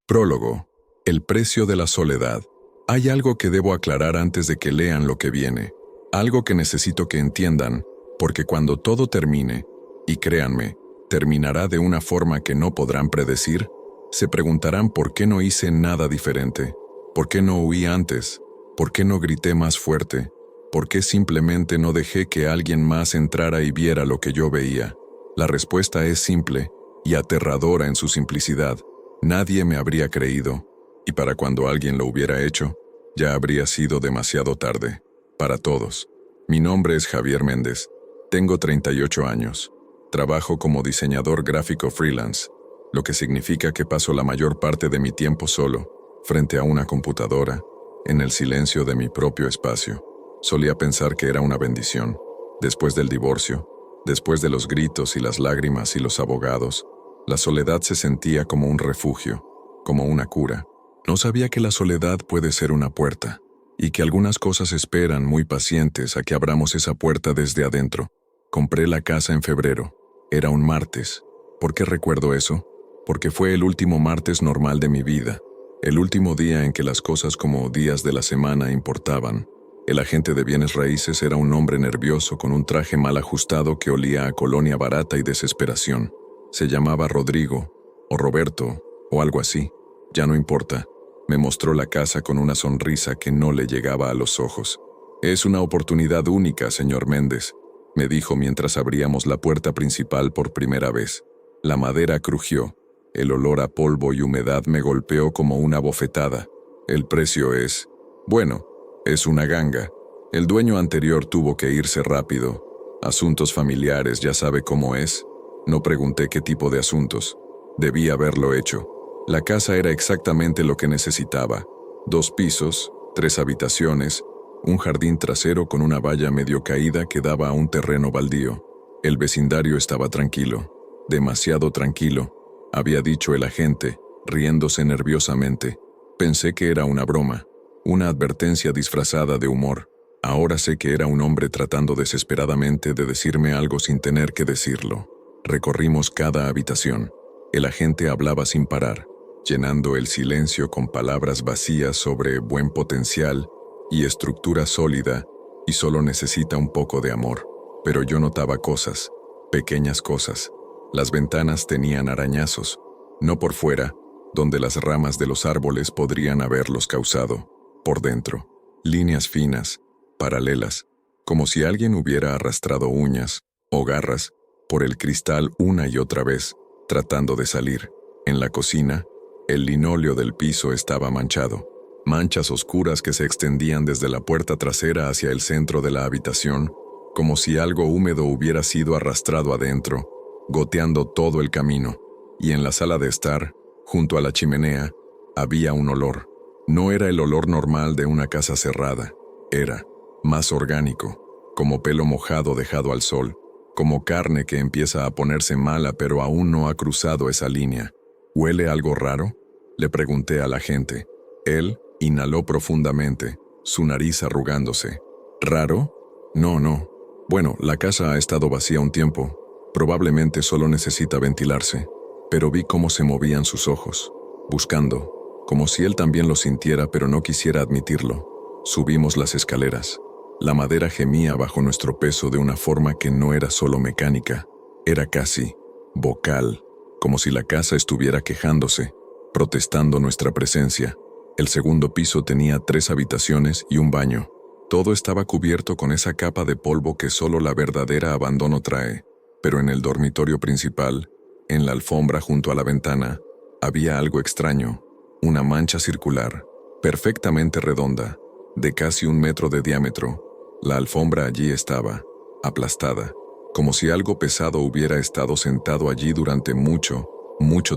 Prólogo. El precio de la soledad. Hay algo que debo aclarar antes de que lean lo que viene. Algo que necesito que entiendan, porque cuando todo termine, y créanme, terminará de una forma que no podrán predecir, se preguntarán por qué no hice nada diferente, por qué no huí antes, por qué no grité más fuerte, por qué simplemente no dejé que alguien más entrara y viera lo que yo veía. La respuesta es simple y aterradora en su simplicidad. Nadie me habría creído, y para cuando alguien lo hubiera hecho, ya habría sido demasiado tarde. Para todos. Mi nombre es Javier Méndez. Tengo 38 años. Trabajo como diseñador gráfico freelance, lo que significa que paso la mayor parte de mi tiempo solo, frente a una computadora, en el silencio de mi propio espacio. Solía pensar que era una bendición. Después del divorcio, después de los gritos y las lágrimas y los abogados, la soledad se sentía como un refugio, como una cura. No sabía que la soledad puede ser una puerta, y que algunas cosas esperan muy pacientes a que abramos esa puerta desde adentro. Compré la casa en febrero. Era un martes. ¿Por qué recuerdo eso? Porque fue el último martes normal de mi vida, el último día en que las cosas como días de la semana importaban. El agente de bienes raíces era un hombre nervioso con un traje mal ajustado que olía a colonia barata y desesperación. Se llamaba Rodrigo, o Roberto, o algo así. Ya no importa. Me mostró la casa con una sonrisa que no le llegaba a los ojos. «Es una oportunidad única, señor Méndez», me dijo mientras abríamos la puerta principal por primera vez. La madera crujió. El olor a polvo y humedad me golpeó como una bofetada. El precio es... bueno, es una ganga. El dueño anterior tuvo que irse rápido. Asuntos familiares, ya sabe cómo es. No pregunté qué tipo de asuntos. Debí haberlo hecho. La casa era exactamente lo que necesitaba. 2 pisos, 3 habitaciones, un jardín trasero con una valla medio caída que daba a un terreno baldío. El vecindario estaba tranquilo. Demasiado tranquilo, había dicho el agente, riéndose nerviosamente. Pensé que era una broma, una advertencia disfrazada de humor. Ahora sé que era un hombre tratando desesperadamente de decirme algo sin tener que decirlo. Recorrimos cada habitación. El agente hablaba sin parar, llenando el silencio con palabras vacías sobre buen potencial y estructura sólida, y solo necesita un poco de amor. Pero yo notaba cosas, pequeñas cosas. Las ventanas tenían arañazos, no por fuera, donde las ramas de los árboles podrían haberlos causado. Por dentro, líneas finas, paralelas, como si alguien hubiera arrastrado uñas o garras por el cristal una y otra vez, tratando de salir. En la cocina, el linóleo del piso estaba manchado. Manchas oscuras que se extendían desde la puerta trasera hacia el centro de la habitación, como si algo húmedo hubiera sido arrastrado adentro, goteando todo el camino. Y en la sala de estar, junto a la chimenea, había un olor. No era el olor normal de una casa cerrada. Era más orgánico, como pelo mojado dejado al sol, como carne que empieza a ponerse mala pero aún no ha cruzado esa línea. ¿Huele algo raro?, le pregunté al agente. Él inhaló profundamente, su nariz arrugándose. ¿Raro? No. Bueno, la casa ha estado vacía un tiempo. Probablemente solo necesita ventilarse. Pero vi cómo se movían sus ojos, buscando, como si él también lo sintiera pero no quisiera admitirlo. Subimos las escaleras. La madera gemía bajo nuestro peso de una forma que no era solo mecánica, era casi vocal, como si la casa estuviera quejándose, protestando nuestra presencia. El segundo piso tenía 3 habitaciones y un baño. Todo estaba cubierto con esa capa de polvo que solo la verdadera abandono trae. Pero en el dormitorio principal, en la alfombra junto a la ventana, había algo extraño, una mancha circular, perfectamente redonda, de casi 1 metro de diámetro. La alfombra allí estaba, aplastada, como si algo pesado hubiera estado sentado allí durante mucho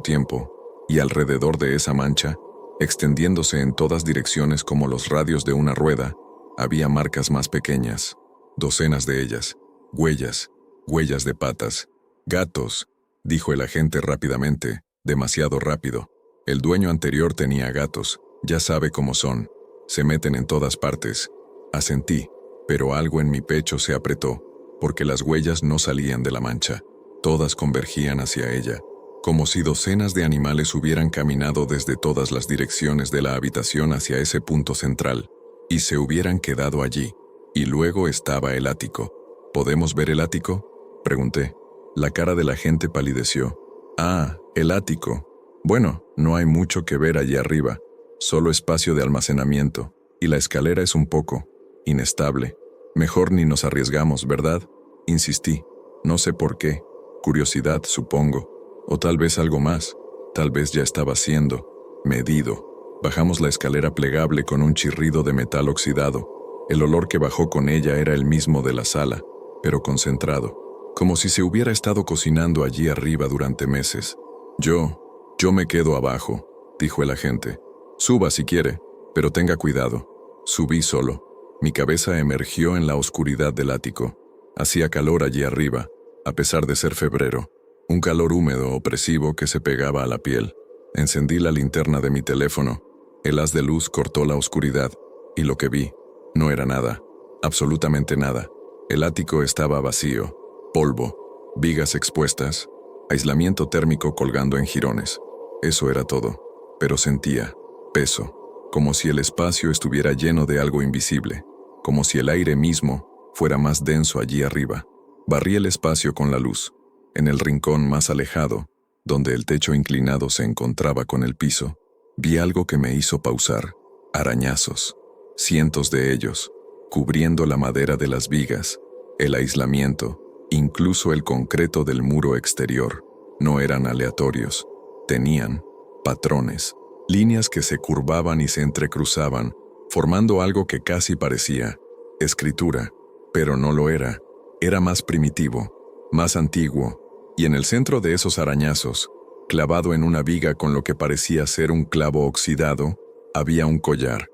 tiempo, y alrededor de esa mancha, extendiéndose en todas direcciones como los radios de una rueda, había marcas más pequeñas, docenas de ellas, huellas de patas. Gatos, dijo el agente rápidamente, demasiado rápido. El dueño anterior tenía gatos, ya sabe cómo son, se meten en todas partes. Asentí, pero algo en mi pecho se apretó, porque las huellas no salían de la mancha, todas convergían hacia ella. como si docenas de animales hubieran caminado desde todas las direcciones de la habitación hacia ese punto central, y se hubieran quedado allí. Y luego estaba el ático. ¿Podemos ver el ático?, pregunté. La cara de la gente palideció. Ah, el ático. Bueno, no hay mucho que ver allí arriba, solo espacio de almacenamiento, y la escalera es un poco inestable. Mejor ni nos arriesgamos, ¿verdad?, insistí. No sé por qué. Curiosidad, supongo. O tal vez algo más. Tal vez ya estaba siendo medido. Bajamos la escalera plegable con un chirrido de metal oxidado. El olor que bajó con ella era el mismo de la sala, pero concentrado, como si se hubiera estado cocinando allí arriba durante meses. Yo me quedo abajo, dijo el agente. Suba si quiere, pero tenga cuidado. Subí solo. Mi cabeza emergió en la oscuridad del ático. Hacía calor allí arriba, a pesar de ser febrero. Un calor húmedo, opresivo que se pegaba a la piel. Encendí la linterna de mi teléfono. El haz de luz cortó la oscuridad, y lo que vi no era nada, absolutamente nada. El ático estaba vacío, polvo, vigas expuestas, aislamiento térmico colgando en jirones. Eso era todo, pero sentía peso, como si el espacio estuviera lleno de algo invisible, como si el aire mismo fuera más denso allí arriba. Barrí el espacio con la luz. En el rincón más alejado, donde el techo inclinado se encontraba con el piso, vi algo que me hizo pausar. Arañazos, cientos de ellos, cubriendo la madera de las vigas, el aislamiento, incluso el concreto del muro exterior. No eran aleatorios, tenían patrones, líneas que se curvaban y se entrecruzaban, formando algo que casi parecía escritura, pero no lo era. Era más primitivo, más antiguo, y en el centro de esos arañazos, clavado en una viga con lo que parecía ser un clavo oxidado, había un collar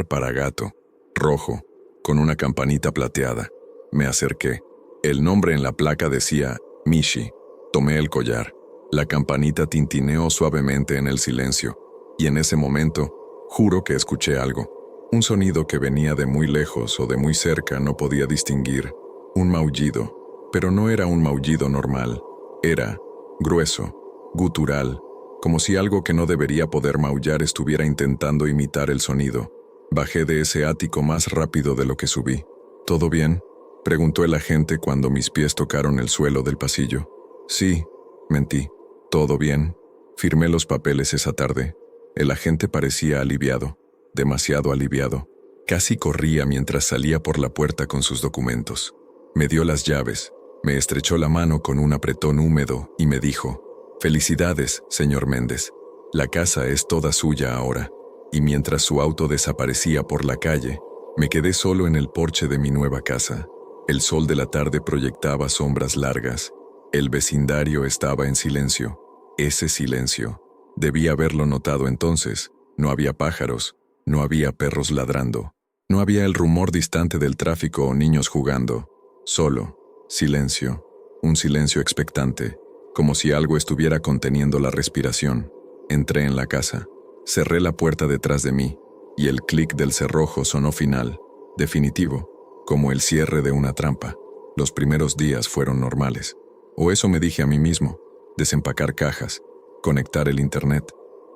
para gato, rojo, con una campanita plateada. Me acerqué. El nombre en la placa decía Mishi. Tomé el collar. La campanita tintineó suavemente en el silencio, y en ese momento, juro que escuché algo. Un sonido que venía de muy lejos o de muy cerca, no podía distinguir. Un maullido, pero no era un maullido normal. Era grueso, gutural, como si algo que no debería poder maullar estuviera intentando imitar el sonido. Bajé de ese ático más rápido de lo que subí. ¿Todo bien?, preguntó el agente cuando mis pies tocaron el suelo del pasillo. Sí, mentí. ¿Todo bien? Firmé los papeles esa tarde. El agente parecía aliviado, demasiado aliviado. Casi corría mientras salía por la puerta con sus documentos. Me dio las llaves, me estrechó la mano con un apretón húmedo y me dijo: «Felicidades, señor Méndez. La casa es toda suya ahora». Y mientras su auto desaparecía por la calle, me quedé solo en el porche de mi nueva casa. El sol de la tarde proyectaba sombras largas. El vecindario estaba en silencio. Ese silencio. Debí haberlo notado entonces. No había pájaros, no había perros ladrando, no había el rumor distante del tráfico o niños jugando. Solo silencio, un silencio expectante, como si algo estuviera conteniendo la respiración. Entré en la casa. Cerré la puerta detrás de mí, y el clic del cerrojo sonó final, definitivo, como el cierre de una trampa. Los primeros días fueron normales. O eso me dije a mí mismo. Desempacar cajas, conectar el internet,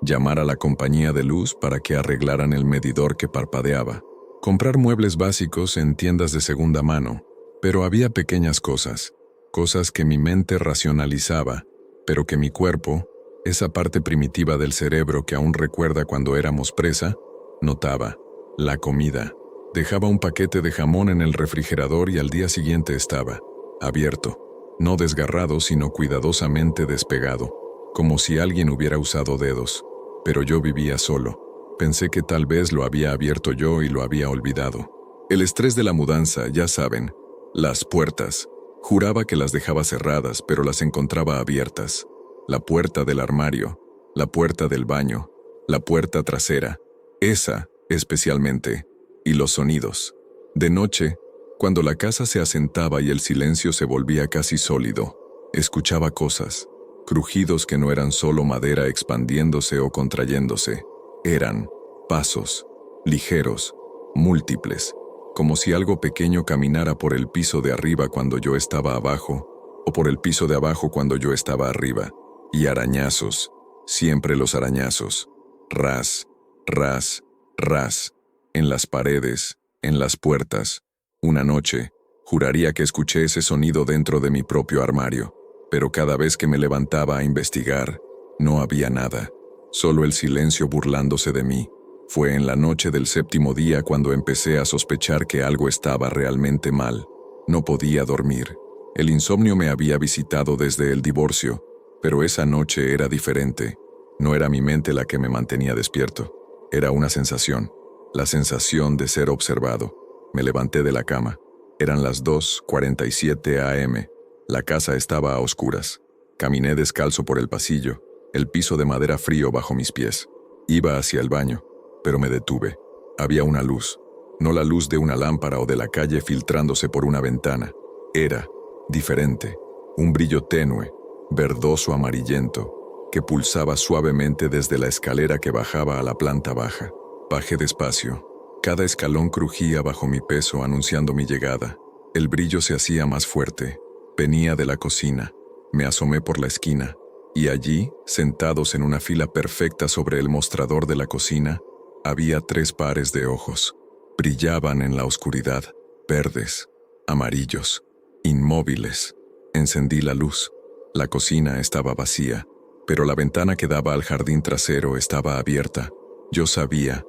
llamar a la compañía de luz para que arreglaran el medidor que parpadeaba, comprar muebles básicos en tiendas de segunda mano. Pero había pequeñas cosas, cosas que mi mente racionalizaba, pero que mi cuerpo, esa parte primitiva del cerebro que aún recuerda cuando éramos presa, notaba. La comida. Dejaba un paquete de jamón en el refrigerador y al día siguiente estaba abierto. No desgarrado, sino cuidadosamente despegado, como si alguien hubiera usado dedos. Pero yo vivía solo. Pensé que tal vez lo había abierto yo y lo había olvidado. El estrés de la mudanza, ya saben. Las puertas. Juraba que las dejaba cerradas, pero las encontraba abiertas. La puerta del armario, la puerta del baño, la puerta trasera. Esa, especialmente. Y los sonidos. De noche, cuando la casa se asentaba y el silencio se volvía casi sólido, escuchaba cosas, crujidos que no eran solo madera expandiéndose o contrayéndose, eran pasos, ligeros, múltiples, como si algo pequeño caminara por el piso de arriba cuando yo estaba abajo, o por el piso de abajo cuando yo estaba arriba. Y arañazos, siempre los arañazos. Ras, ras, ras, en las paredes, en las puertas. Una noche, juraría que escuché ese sonido dentro de mi propio armario, pero cada vez que me levantaba a investigar, no había nada, solo el silencio burlándose de mí. Fue en la noche del 7º día cuando empecé a sospechar que algo estaba realmente mal. No podía dormir. El insomnio me había visitado desde el divorcio, pero esa noche era diferente. No era mi mente la que me mantenía despierto. Era una sensación, la sensación de ser observado. Me levanté de la cama. Eran las 2:47 a.m. La casa estaba a oscuras. Caminé descalzo por el pasillo, el piso de madera frío bajo mis pies. Iba hacia el baño, pero me detuve. Había una luz, no la luz de una lámpara o de la calle filtrándose por una ventana. Era diferente, un brillo tenue, verdoso amarillento, que pulsaba suavemente desde la escalera que bajaba a la planta baja. Bajé despacio. Cada escalón crujía bajo mi peso anunciando mi llegada. El brillo se hacía más fuerte. Venía de la cocina. Me asomé por la esquina, y allí, sentados en una fila perfecta sobre el mostrador de la cocina, había 3 pares de ojos. Brillaban en la oscuridad, verdes, amarillos, inmóviles. Encendí la luz. La cocina estaba vacía, pero la ventana que daba al jardín trasero estaba abierta. Yo sabía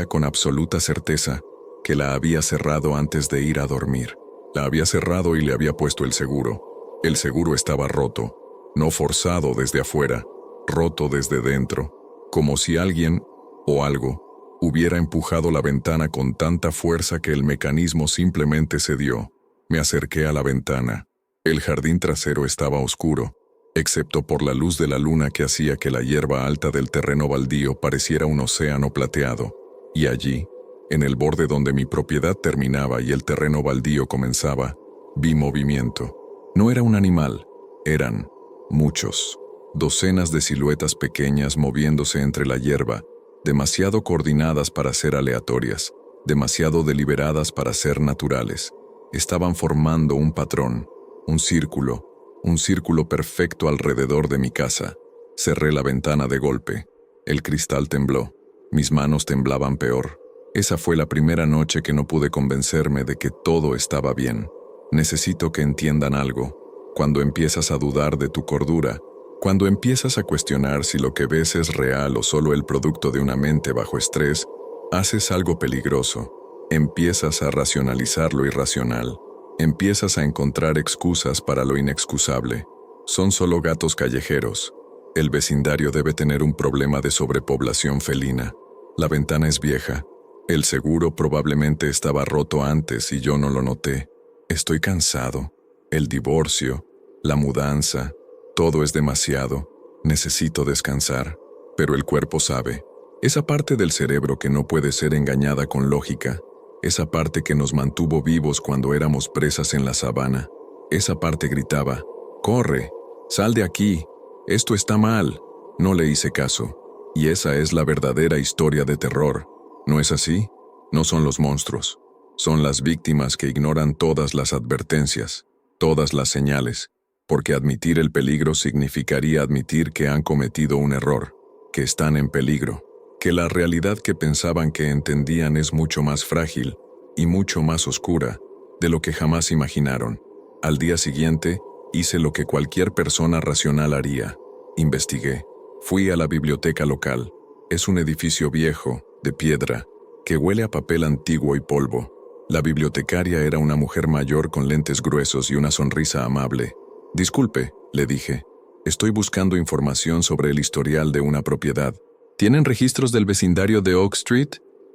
con absoluta certeza que la había cerrado antes de ir a dormir. La había cerrado y le había puesto el seguro. El seguro estaba roto, no forzado desde afuera, roto desde dentro, como si alguien o algo hubiera empujado la ventana con tanta fuerza que el mecanismo simplemente cedió. Me acerqué a la ventana. El jardín trasero estaba oscuro, excepto por la luz de la luna que hacía que la hierba alta del terreno baldío pareciera un océano plateado. Y allí, en el borde donde mi propiedad terminaba y el terreno baldío comenzaba, vi movimiento. No era un animal, eran muchos, docenas de siluetas pequeñas moviéndose entre la hierba, demasiado coordinadas para ser aleatorias, demasiado deliberadas para ser naturales. Estaban formando un patrón, un círculo perfecto alrededor de mi casa. Cerré la ventana de golpe. El cristal tembló. Mis manos temblaban peor. Esa fue la primera noche que no pude convencerme de que todo estaba bien. Necesito que entiendan algo. Cuando empiezas a dudar de tu cordura, cuando empiezas a cuestionar si lo que ves es real o solo el producto de una mente bajo estrés, haces algo peligroso. Empiezas a racionalizar lo irracional. Empiezas a encontrar excusas para lo inexcusable. Son solo gatos callejeros. El vecindario debe tener un problema de sobrepoblación felina. La ventana es vieja. El seguro probablemente estaba roto antes y yo no lo noté. Estoy cansado. El divorcio, la mudanza, todo es demasiado. Necesito descansar. Pero el cuerpo sabe. Esa parte del cerebro que no puede ser engañada con lógica. Esa parte que nos mantuvo vivos cuando éramos presas en la sabana. Esa parte gritaba, «¡Corre! ¡Sal de aquí! ¡Esto está mal!». No le hice caso. Y esa es la verdadera historia de terror. ¿No es así? No son los monstruos. Son las víctimas que ignoran todas las advertencias, todas las señales, porque admitir el peligro significaría admitir que han cometido un error, que están en peligro. Que la realidad que pensaban que entendían es mucho más frágil y mucho más oscura de lo que jamás imaginaron. Al día siguiente, hice lo que cualquier persona racional haría. Investigué. Fui a la biblioteca local. Es un edificio viejo, de piedra, que huele a papel antiguo y polvo. La bibliotecaria era una mujer mayor con lentes gruesos y una sonrisa amable. «Disculpe», le dije. «Estoy buscando información sobre el historial de una propiedad. ¿Tienen registros del vecindario de Oak Street?»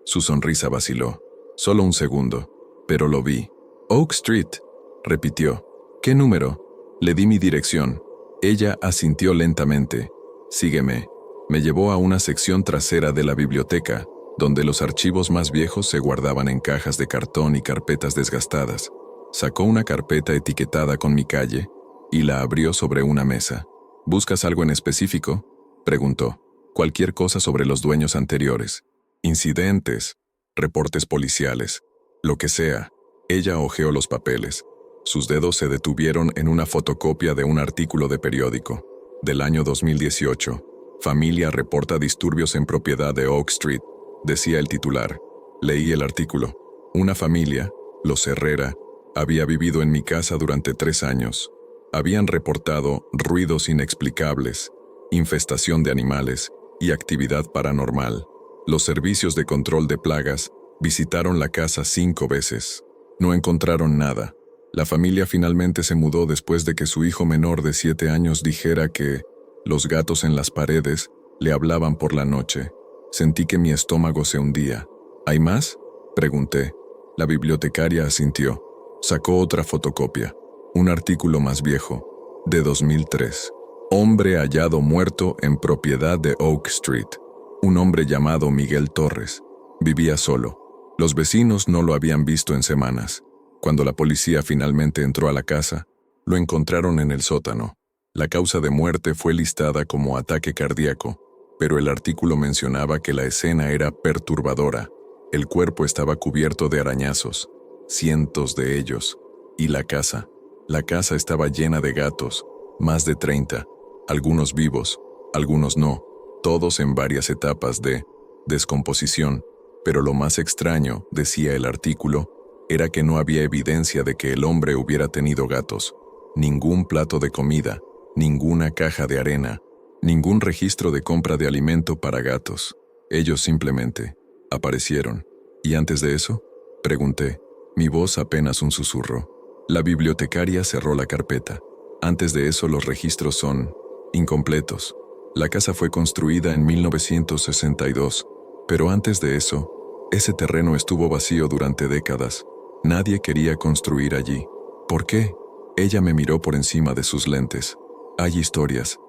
Su sonrisa vaciló. Solo un segundo, pero lo vi. «Oak Street», repitió. «¿Qué número?» Le di mi dirección. Ella asintió lentamente. «Sígueme». Me llevó a una sección trasera de la biblioteca, donde los archivos más viejos se guardaban en cajas de cartón y carpetas desgastadas. Sacó una carpeta etiquetada con mi calle y la abrió sobre una mesa. «¿Buscas algo en específico?», preguntó. «Cualquier cosa sobre los dueños anteriores. Incidentes, reportes policiales, lo que sea». Ella hojeó los papeles. Sus dedos se detuvieron en una fotocopia de un artículo de periódico. del año 2018. Familia reporta disturbios en propiedad de Oak Street, decía el titular. Leí el artículo. Una familia, los Herrera, había vivido en mi casa durante 3 años. Habían reportado ruidos inexplicables, infestación de animales y actividad paranormal. Los servicios de control de plagas visitaron la casa 5 veces. No encontraron nada. La familia finalmente se mudó después de que su hijo menor de 7 años dijera que los gatos en las paredes le hablaban por la noche. Sentí que mi estómago se hundía. ¿Hay más?, pregunté. La bibliotecaria asintió. Sacó otra fotocopia. Un artículo más viejo, de 2003. Hombre hallado muerto en propiedad de Oak Street. Un hombre llamado Miguel Torres. Vivía solo. Los vecinos no lo habían visto en semanas. Cuando la policía finalmente entró a la casa, lo encontraron en el sótano. La causa de muerte fue listada como ataque cardíaco, pero el artículo mencionaba que la escena era perturbadora. El cuerpo estaba cubierto de arañazos, cientos de ellos, y la casa estaba llena de gatos, más de 30, algunos vivos, algunos no, todos en varias etapas de descomposición, pero lo más extraño, decía el artículo, era que no había evidencia de que el hombre hubiera tenido gatos, ningún plato de comida, ninguna caja de arena, ningún registro de compra de alimento para gatos. Ellos simplemente aparecieron. ¿Y antes de eso?, pregunté, mi voz apenas un susurro. La bibliotecaria cerró la carpeta. Antes de eso los registros son incompletos. La casa fue construida en 1962, pero antes de eso, ese terreno estuvo vacío durante décadas. Nadie quería construir allí. ¿Por qué? Ella me miró por encima de sus lentes. Hay historias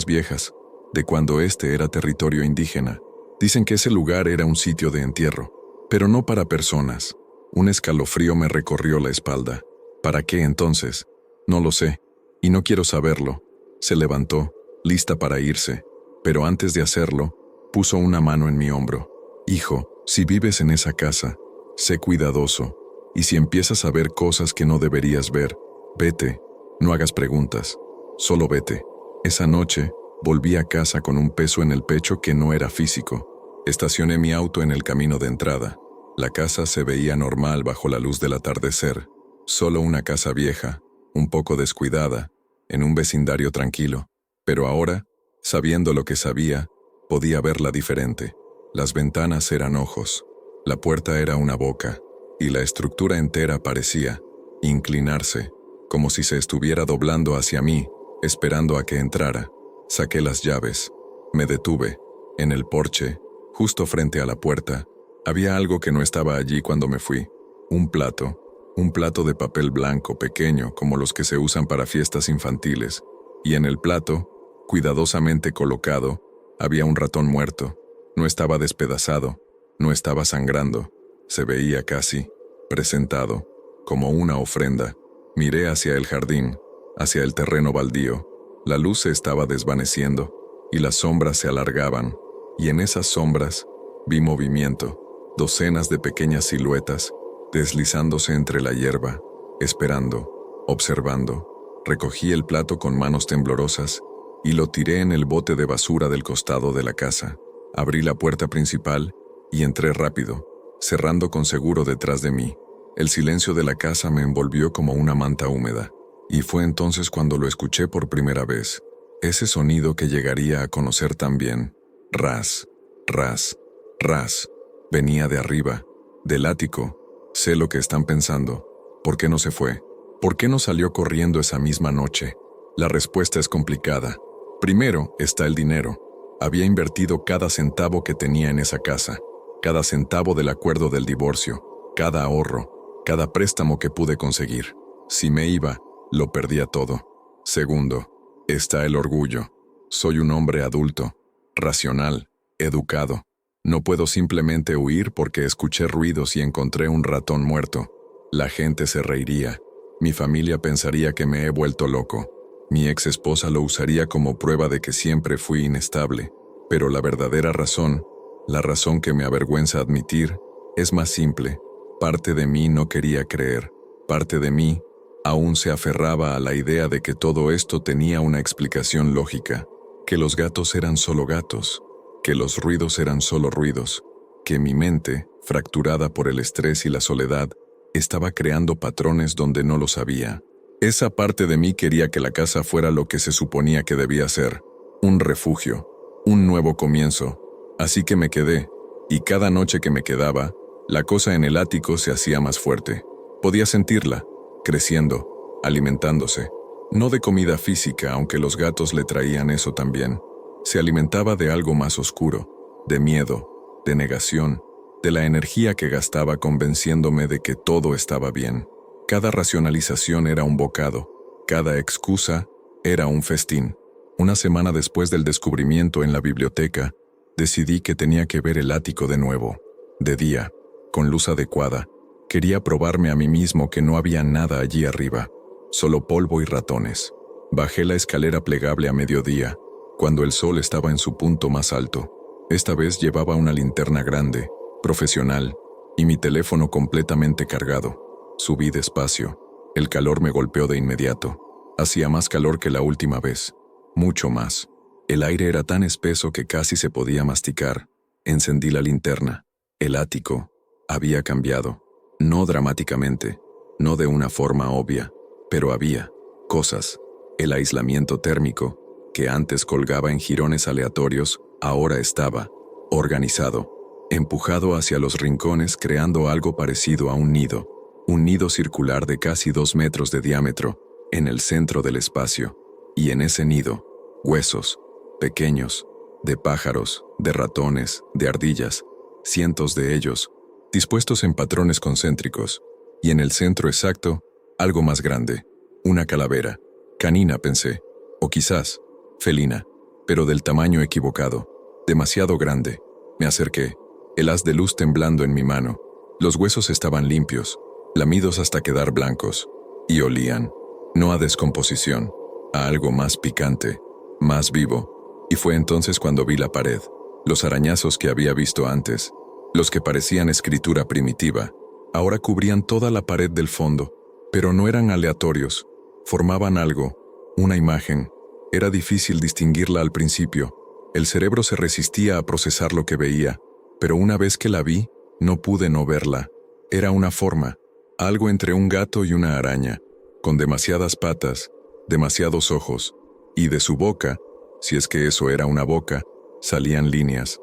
viejas, de cuando este era territorio indígena. Dicen que ese lugar era un sitio de entierro, pero no para personas. Un escalofrío me recorrió la espalda. ¿Para qué entonces? No lo sé, y no quiero saberlo. Se levantó, lista para irse, pero antes de hacerlo, puso una mano en mi hombro. Hijo, si vives en esa casa, sé cuidadoso, y si empiezas a ver cosas que no deberías ver, vete, no hagas preguntas, solo vete. Esa noche, volví a casa con un peso en el pecho que no era físico. Estacioné mi auto en el camino de entrada. La casa se veía normal bajo la luz del atardecer, solo una casa vieja, un poco descuidada, en un vecindario tranquilo. Pero ahora, sabiendo lo que sabía, podía verla diferente. Las ventanas eran ojos, la puerta era una boca, y la estructura entera parecía inclinarse, como si se estuviera doblando hacia mí, esperando a que entrara. Saqué las llaves, me detuve. En el porche, justo frente a la puerta, había algo que no estaba allí cuando me fui. Un plato de papel blanco pequeño como los que se usan para fiestas infantiles, y en el plato, cuidadosamente colocado, había un ratón muerto. No estaba despedazado, no estaba sangrando, se veía casi presentado, como una ofrenda. Miré hacia el jardín, hacia el terreno baldío. La luz se estaba desvaneciendo, y las sombras se alargaban, y en esas sombras vi movimiento, docenas de pequeñas siluetas, deslizándose entre la hierba, esperando, observando. Recogí el plato con manos temblorosas y lo tiré en el bote de basura del costado de la casa. Abrí la puerta principal y entré rápido, cerrando con seguro detrás de mí. El silencio de la casa me envolvió como una manta húmeda, y fue entonces cuando lo escuché por primera vez. Ese sonido que llegaría a conocer también. Ras, ras, ras. Venía de arriba, del ático. Sé lo que están pensando. ¿Por qué no se fue? ¿Por qué no salió corriendo esa misma noche? La respuesta es complicada. Primero está el dinero. Había invertido cada centavo que tenía en esa casa, cada centavo del acuerdo del divorcio, cada ahorro, cada préstamo que pude conseguir. Si me iba, lo perdía todo. Segundo, está el orgullo. Soy un hombre adulto, racional, educado. No puedo simplemente huir porque escuché ruidos y encontré un ratón muerto. La gente se reiría. Mi familia pensaría que me he vuelto loco. Mi ex esposa lo usaría como prueba de que siempre fui inestable. Pero la verdadera razón, la razón que me avergüenza admitir, es más simple. Parte de mí no quería creer. Parte de mí Aún se aferraba a la idea de que todo esto tenía una explicación lógica, que los gatos eran solo gatos, que los ruidos eran solo ruidos, que mi mente, fracturada por el estrés y la soledad, estaba creando patrones donde no lo sabía. Esa parte de mí quería que la casa fuera lo que se suponía que debía ser, un refugio, un nuevo comienzo. Así que me quedé, y cada noche que me quedaba, la cosa en el ático se hacía más fuerte. Podía sentirla, creciendo, alimentándose. No de comida física, aunque los gatos le traían eso también. Se alimentaba de algo más oscuro, de miedo, de negación, de la energía que gastaba convenciéndome de que todo estaba bien. Cada racionalización era un bocado, cada excusa era un festín. Una semana después del descubrimiento en la biblioteca, decidí que tenía que ver el ático de nuevo, de día, con luz adecuada. Quería probarme a mí mismo que no había nada allí arriba, solo polvo y ratones. Bajé la escalera plegable a mediodía, cuando el sol estaba en su punto más alto. Esta vez llevaba una linterna grande, profesional, y mi teléfono completamente cargado. Subí despacio. El calor me golpeó de inmediato. Hacía más calor que la última vez, mucho más. El aire era tan espeso que casi se podía masticar. Encendí la linterna. El ático había cambiado. No dramáticamente, no de una forma obvia, pero había cosas. El aislamiento térmico, que antes colgaba en jirones aleatorios, ahora estaba organizado, empujado hacia los rincones creando algo parecido a un nido circular de casi 2 metros de diámetro, en el centro del espacio. Y en ese nido, huesos, pequeños, de pájaros, de ratones, de ardillas, cientos de ellos, dispuestos en patrones concéntricos, y en el centro exacto, algo más grande, una calavera, canina pensé, o quizás, felina, pero del tamaño equivocado, demasiado grande. Me acerqué, el haz de luz temblando en mi mano. Los huesos estaban limpios, lamidos hasta quedar blancos, y olían, no a descomposición, a algo más picante, más vivo, y fue entonces cuando vi la pared, los arañazos que había visto antes, los que parecían escritura primitiva, ahora cubrían toda la pared del fondo, pero no eran aleatorios, formaban algo, una imagen. Era difícil distinguirla al principio, el cerebro se resistía a procesar lo que veía, pero una vez que la vi, no pude no verla. Era una forma, algo entre un gato y una araña, con demasiadas patas, demasiados ojos, y de su boca, si es que eso era una boca, salían líneas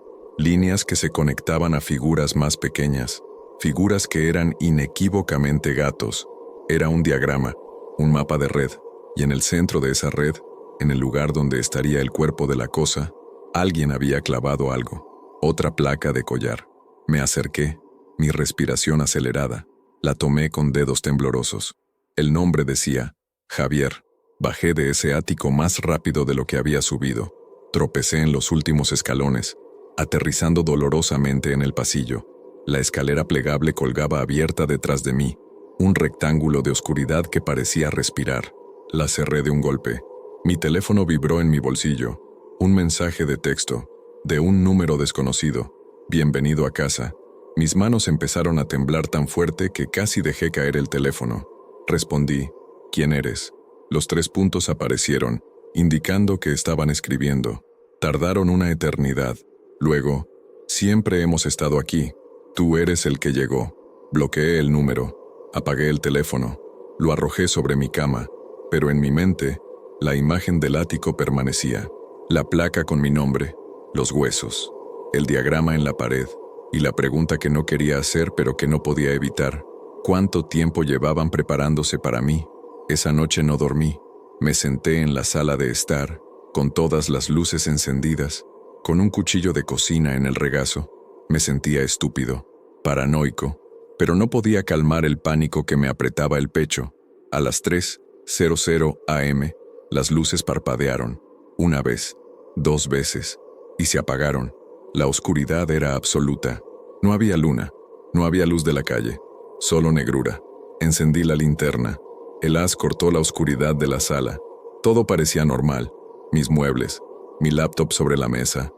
que se conectaban a figuras más pequeñas, figuras que eran inequívocamente gatos. Era un diagrama, un mapa de red, y en el centro de esa red, en el lugar donde estaría el cuerpo de la cosa, alguien había clavado algo, otra placa de collar. Me acerqué, mi respiración acelerada, la tomé con dedos temblorosos. El nombre decía, Javier. Bajé de ese ático más rápido de lo que había subido. Tropecé en los últimos escalones, aterrizando dolorosamente en el pasillo. La escalera plegable colgaba abierta detrás de mí, un rectángulo de oscuridad que parecía respirar. La cerré de un golpe. Mi teléfono vibró en mi bolsillo. Un mensaje de texto, de un número desconocido. Bienvenido a casa. Mis manos empezaron a temblar tan fuerte que casi dejé caer el teléfono. Respondí, ¿quién eres? Los 3 puntos aparecieron, indicando que estaban escribiendo. Tardaron una eternidad. Luego, siempre hemos estado aquí. Tú eres el que llegó. Bloqueé el número. Apagué el teléfono. Lo arrojé sobre mi cama. Pero en mi mente, la imagen del ático permanecía. La placa con mi nombre, los huesos, el diagrama en la pared, y la pregunta que no quería hacer pero que no podía evitar. ¿Cuánto tiempo llevaban preparándose para mí? Esa noche no dormí. Me senté en la sala de estar, con todas las luces encendidas, con un cuchillo de cocina en el regazo. Me sentía estúpido, paranoico, pero no podía calmar el pánico que me apretaba el pecho. A las 3:00 am, las luces parpadearon, una vez, 2 veces, y se apagaron. La oscuridad era absoluta. No había luna, no había luz de la calle, solo negrura. Encendí la linterna. El haz cortó la oscuridad de la sala. Todo parecía normal. Mis muebles, mi laptop sobre la mesa.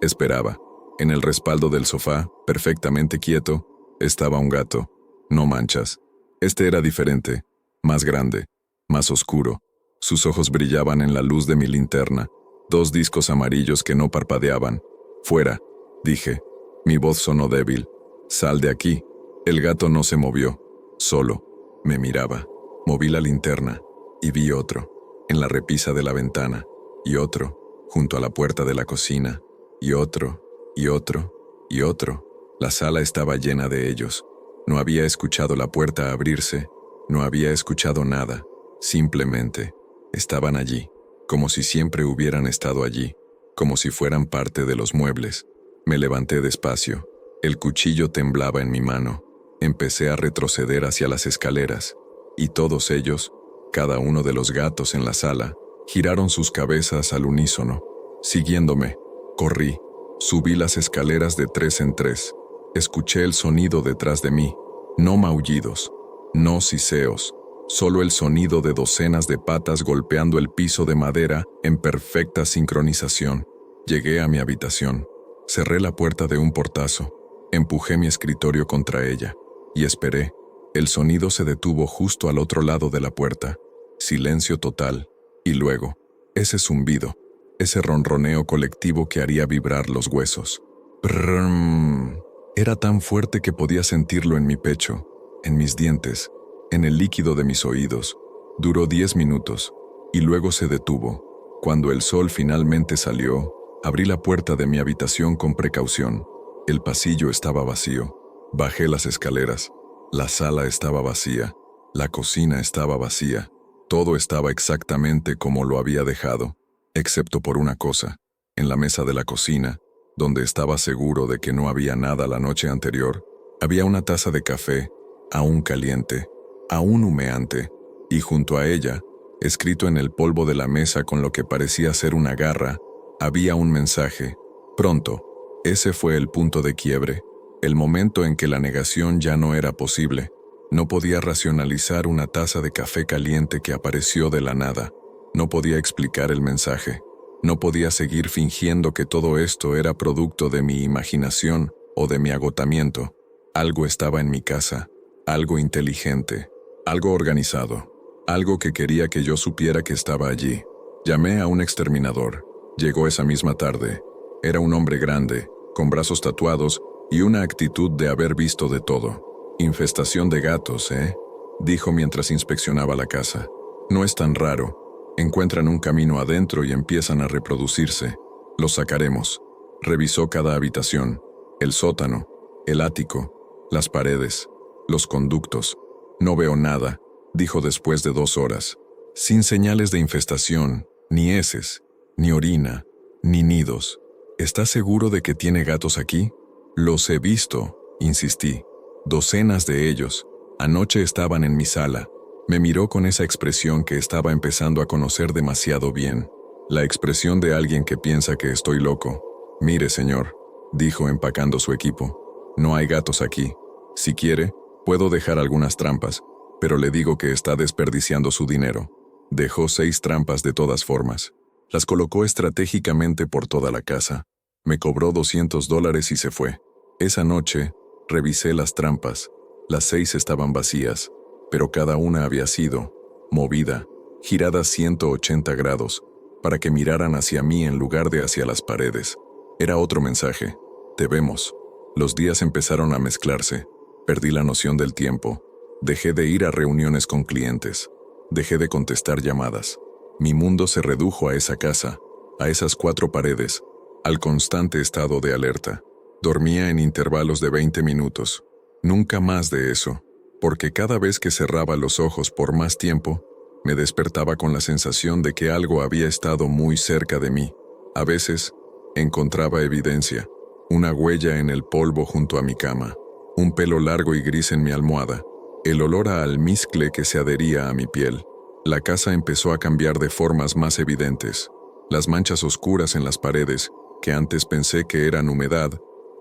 Esperaba. En el respaldo del sofá, perfectamente quieto, estaba un gato. No manchas. Este era diferente. más grande, más oscuro. Sus ojos brillaban en la luz de mi linterna, 2 discos amarillos que no parpadeaban. «Fuera», dije. Mi voz sonó débil. «Sal de aquí». El gato no se movió, solo me miraba. Moví la linterna y vi otro, en la repisa de la ventana, y otro, junto a la puerta de la cocina, y otro, y otro, y otro. La sala estaba llena de ellos. No había escuchado la puerta abrirse, no había escuchado nada. Simplemente estaban allí, como si siempre hubieran estado allí, como si fueran parte de los muebles. Me levanté despacio. El cuchillo temblaba en mi mano. Empecé a retroceder hacia las escaleras, y todos ellos, cada uno de los gatos en la sala, giraron sus cabezas al unísono, siguiéndome. Corrí, subí las escaleras de 3 en 3. Escuché el sonido detrás de mí, no maullidos, no siseos, solo el sonido de docenas de patas golpeando el piso de madera en perfecta sincronización. Llegué a mi habitación, cerré la puerta de un portazo, empujé mi escritorio contra ella y esperé. El sonido se detuvo justo al otro lado de la puerta. Silencio total, y luego, ese zumbido, ese ronroneo colectivo que haría vibrar los huesos. Prrrm. Era tan fuerte que podía sentirlo en mi pecho, en mis dientes, en el líquido de mis oídos. Duró 10 minutos, y luego se detuvo. Cuando el sol finalmente salió, abrí la puerta de mi habitación con precaución. El pasillo estaba vacío. Bajé las escaleras. La sala estaba vacía. La cocina estaba vacía. Todo estaba exactamente como lo había dejado, excepto por una cosa. En la mesa de la cocina, donde estaba seguro de que no había nada la noche anterior, había una taza de café, aún caliente, aún humeante, y junto a ella, escrito en el polvo de la mesa con lo que parecía ser una garra, había un mensaje. Pronto. Ese fue el punto de quiebre, el momento en que la negación ya no era posible. No podía racionalizar una taza de café caliente que apareció de la nada. No podía explicar el mensaje. No podía seguir fingiendo que todo esto era producto de mi imaginación o de mi agotamiento. Algo estaba en mi casa, algo inteligente, algo organizado, algo que quería que yo supiera que estaba allí. Llamé a un exterminador. Llegó esa misma tarde. Era un hombre grande, con brazos tatuados y una actitud de haber visto de todo. «Infestación de gatos, ¿eh?», dijo mientras inspeccionaba la casa. «No es tan raro. Encuentran un camino adentro y empiezan a reproducirse. Los sacaremos». Revisó cada habitación, el sótano, el ático, las paredes, los conductos. «No veo nada», dijo después de 2 horas. «Sin señales de infestación, ni heces, ni orina, ni nidos. ¿Estás seguro de que tiene gatos aquí?» «Los he visto», insistí. «Docenas de ellos. Anoche estaban en mi sala». Me miró con esa expresión que estaba empezando a conocer demasiado bien. La expresión de alguien que piensa que estoy loco. «Mire, señor», dijo empacando su equipo. «No hay gatos aquí. Si quiere, puedo dejar algunas trampas, pero le digo que está desperdiciando su dinero». Dejó 6 trampas de todas formas. Las colocó estratégicamente por toda la casa. Me cobró $200 y se fue. Esa noche, revisé las trampas. Las 6 estaban vacías, pero cada una había sido movida, girada 180 grados, para que miraran hacia mí en lugar de hacia las paredes. Era otro mensaje. «Te vemos». Los días empezaron a mezclarse. Perdí la noción del tiempo. Dejé de ir a reuniones con clientes. Dejé de contestar llamadas. Mi mundo se redujo a esa casa, a esas 4 paredes, al constante estado de alerta. Dormía en intervalos de 20 minutos. Nunca más de eso, porque cada vez que cerraba los ojos por más tiempo, me despertaba con la sensación de que algo había estado muy cerca de mí. A veces, encontraba evidencia, una huella en el polvo junto a mi cama, un pelo largo y gris en mi almohada, el olor a almizcle que se adhería a mi piel. La casa empezó a cambiar de formas más evidentes. Las manchas oscuras en las paredes, que antes pensé que eran humedad,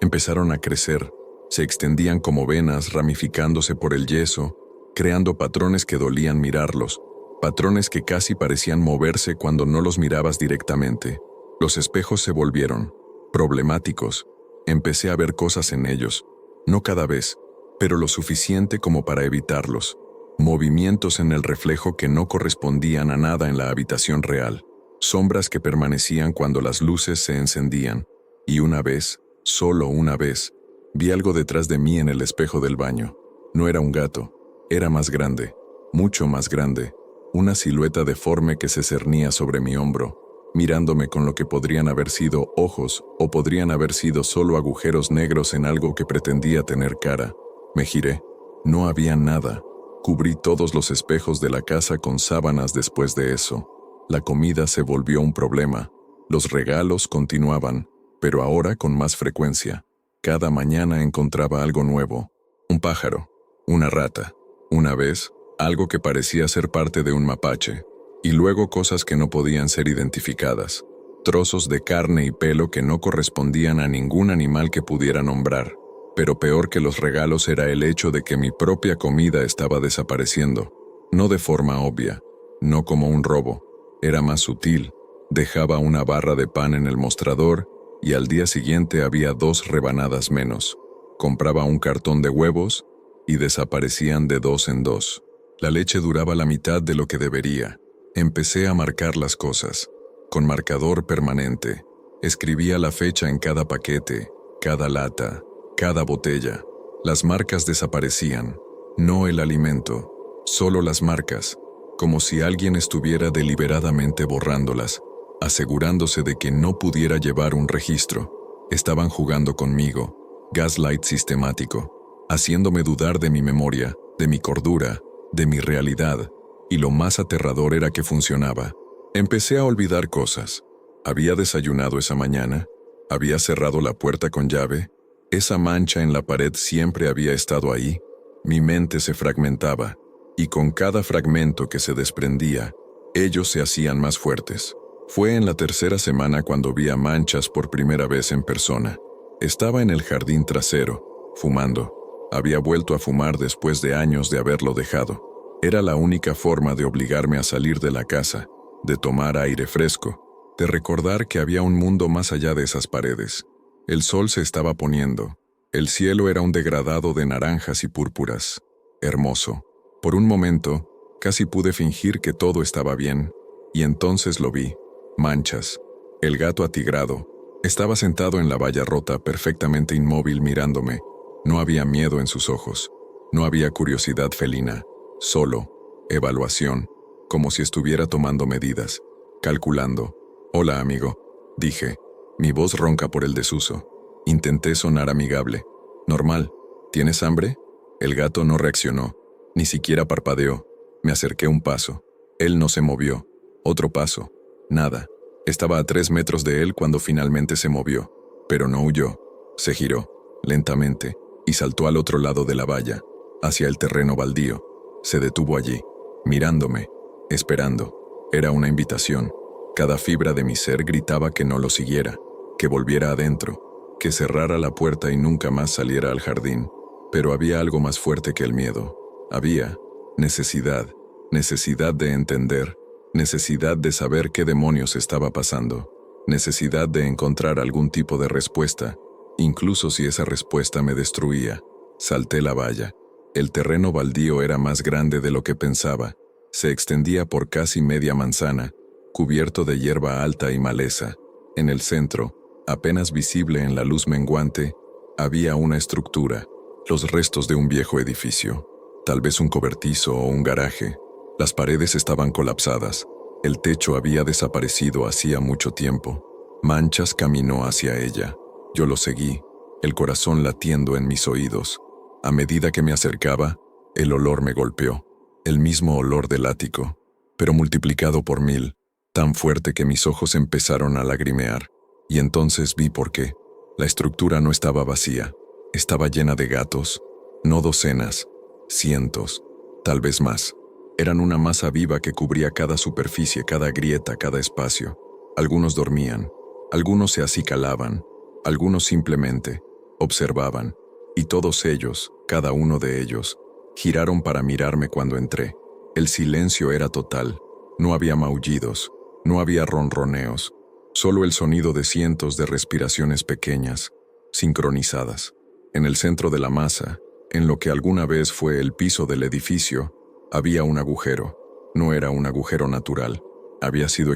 empezaron a crecer. Se extendían como venas ramificándose por el yeso, creando patrones que dolían mirarlos, patrones que casi parecían moverse cuando no los mirabas directamente. Los espejos se volvieron problemáticos. Empecé a ver cosas en ellos, no cada vez, pero lo suficiente como para evitarlos. movimientos en el reflejo que no correspondían a nada en la habitación real, sombras que permanecían cuando las luces se encendían, y una vez, solo una vez, vi algo detrás de mí en el espejo del baño. No era un gato, era más grande, mucho más grande, una silueta deforme que se cernía sobre mi hombro, mirándome con lo que podrían haber sido ojos o podrían haber sido solo agujeros negros en algo que pretendía tener cara. Me giré. No había nada. Cubrí todos los espejos de la casa con sábanas después de eso. La comida se volvió un problema. Los regalos continuaban, pero ahora con más frecuencia. Cada mañana encontraba algo nuevo. Un pájaro, una rata, una vez, algo que parecía ser parte de un mapache, y luego cosas que no podían ser identificadas, trozos de carne y pelo que no correspondían a ningún animal que pudiera nombrar. Pero peor que los regalos era el hecho de que mi propia comida estaba desapareciendo, no de forma obvia, no como un robo, era más sutil. Dejaba una barra de pan en el mostrador y al día siguiente había 2 rebanadas menos. Compraba un cartón de huevos y desaparecían de 2 en 2. La leche duraba la mitad de lo que debería. Empecé a marcar las cosas, con marcador permanente. Escribía la fecha en cada paquete, cada lata, cada botella. Las marcas desaparecían, no el alimento, solo las marcas, como si alguien estuviera deliberadamente borrándolas, asegurándose de que no pudiera llevar un registro. Estaban jugando conmigo, gaslight sistemático, haciéndome dudar de mi memoria, de mi cordura, de mi realidad, y lo más aterrador era que funcionaba. Empecé a olvidar cosas. Había desayunado esa mañana, había cerrado la puerta con llave, esa mancha en la pared siempre había estado ahí. Mi mente se fragmentaba, y con cada fragmento que se desprendía, ellos se hacían más fuertes. Fue en la 3ª semana cuando vi a Manchas por primera vez en persona. Estaba en el jardín trasero, fumando. Había vuelto a fumar después de años de haberlo dejado. Era la única forma de obligarme a salir de la casa, de tomar aire fresco, de recordar que había un mundo más allá de esas paredes. El sol se estaba poniendo. El cielo era un degradado de naranjas y púrpuras. Hermoso. Por un momento, casi pude fingir que todo estaba bien, y entonces lo vi. Manchas. El gato atigrado. Estaba sentado en la valla rota, perfectamente inmóvil mirándome. No había miedo en sus ojos. No había curiosidad felina. Solo evaluación, como si estuviera tomando medidas, calculando. «Hola, amigo», dije, mi voz ronca por el desuso. Intenté sonar amigable. «Normal. ¿Tienes hambre?» El gato no reaccionó, ni siquiera parpadeó. Me acerqué un paso. Él no se movió. Otro paso. Nada. Estaba a 3 metros de él cuando finalmente se movió, pero no huyó. Se giró, lentamente, y saltó al otro lado de la valla, hacia el terreno baldío. Se detuvo allí, mirándome, esperando. Era una invitación. Cada fibra de mi ser gritaba que no lo siguiera, que volviera adentro, que cerrara la puerta y nunca más saliera al jardín. Pero había algo más fuerte que el miedo. Había necesidad de entender, necesidad de saber qué demonios estaba pasando, necesidad de encontrar algún tipo de respuesta, incluso si esa respuesta me destruía. Salté la valla. El terreno baldío era más grande de lo que pensaba. Se extendía por casi media manzana, cubierto de hierba alta y maleza. En el centro, apenas visible en la luz menguante, había una estructura, los restos de un viejo edificio, tal vez un cobertizo o un garaje. Las paredes estaban colapsadas. El techo había desaparecido hacía mucho tiempo. Manchas caminó hacia ella. Yo lo seguí, el corazón latiendo en mis oídos. A medida que me acercaba, el olor me golpeó. El mismo olor del ático, pero multiplicado por 1000, tan fuerte que mis ojos empezaron a lagrimear. Y entonces vi por qué. La estructura no estaba vacía. Estaba llena de gatos. No docenas, cientos, tal vez más. Eran una masa viva que cubría cada superficie, cada grieta, cada espacio. Algunos dormían, algunos se acicalaban, algunos simplemente observaban. Y todos ellos, cada uno de ellos, giraron para mirarme cuando entré. El silencio era total. No había maullidos, no había ronroneos, solo el sonido de cientos de respiraciones pequeñas, sincronizadas. En el centro de la masa, en lo que alguna vez fue el piso del edificio, Había un agujero. No era un agujero natural. Había sido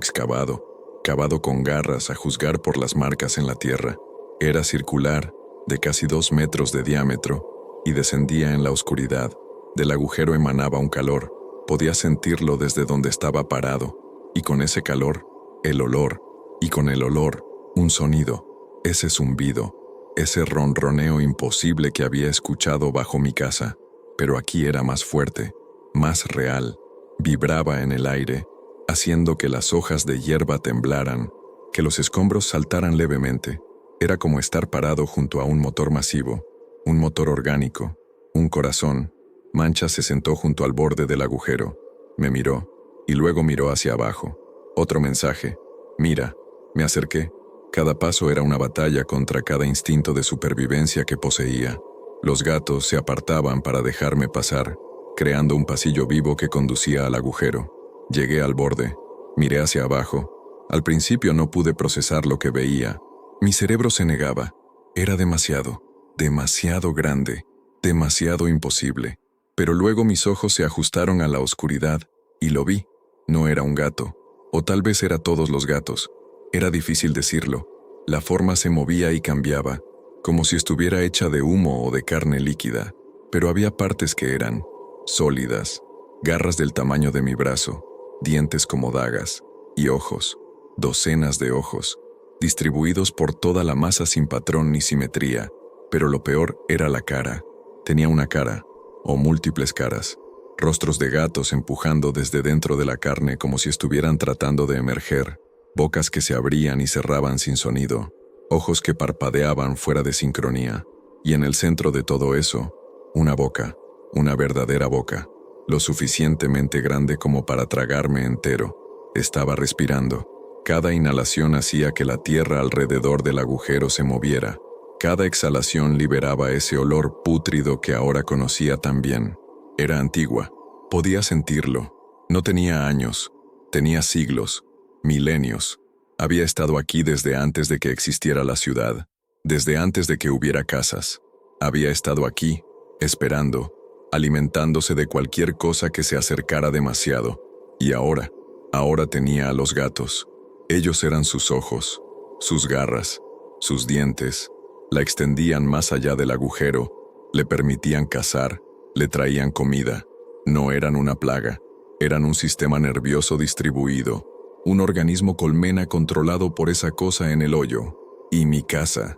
cavado con garras a juzgar por las marcas en la tierra. Era circular, de casi 2 metros de diámetro, y descendía en la oscuridad. Del agujero emanaba un calor. Podía sentirlo desde donde estaba parado, y con ese calor, el olor, y con el olor, un sonido, ese zumbido, ese ronroneo imposible que había escuchado bajo mi casa, pero aquí era más fuerte, más real, vibraba en el aire, haciendo que las hojas de hierba temblaran, que los escombros saltaran levemente. Era como estar parado junto a un motor masivo, un motor orgánico, un corazón. Mancha se sentó junto al borde del agujero, me miró, y luego miró hacia abajo. Otro mensaje. Mira, me acerqué. Cada paso era una batalla contra cada instinto de supervivencia que poseía. Los gatos se apartaban para dejarme pasar, creando un pasillo vivo que conducía al agujero. Llegué al borde, miré hacia abajo. Al principio no pude procesar lo que veía. Mi cerebro se negaba. Era demasiado grande, demasiado imposible. Pero luego mis ojos se ajustaron a la oscuridad, y lo vi. No era un gato, o tal vez era todos los gatos. Era difícil decirlo. La forma se movía y cambiaba, como si estuviera hecha de humo o de carne líquida, pero había partes que eran sólidas, garras del tamaño de mi brazo, dientes como dagas, y ojos, docenas de ojos, distribuidos por toda la masa sin patrón ni simetría, pero lo peor era la cara. Tenía una cara, o múltiples caras, rostros de gatos empujando desde dentro de la carne como si estuvieran tratando de emerger, bocas que se abrían y cerraban sin sonido, ojos que parpadeaban fuera de sincronía, y en el centro de todo eso, una boca, una verdadera boca, lo suficientemente grande como para tragarme entero. Estaba respirando. Cada inhalación hacía que la tierra alrededor del agujero se moviera. Cada exhalación liberaba ese olor pútrido que ahora conocía tan bien. Era antigua. Podía sentirlo. No tenía años. Tenía siglos. Milenios. Había estado aquí desde antes de que existiera la ciudad. Desde antes de que hubiera casas. Había estado aquí, esperando, alimentándose de cualquier cosa que se acercara demasiado. Y ahora tenía a los gatos. Ellos eran sus ojos, sus garras, sus dientes. La extendían más allá del agujero, le permitían cazar, le traían comida. No eran una plaga, eran un sistema nervioso distribuido, un organismo colmena controlado por esa cosa en el hoyo. Y mi casa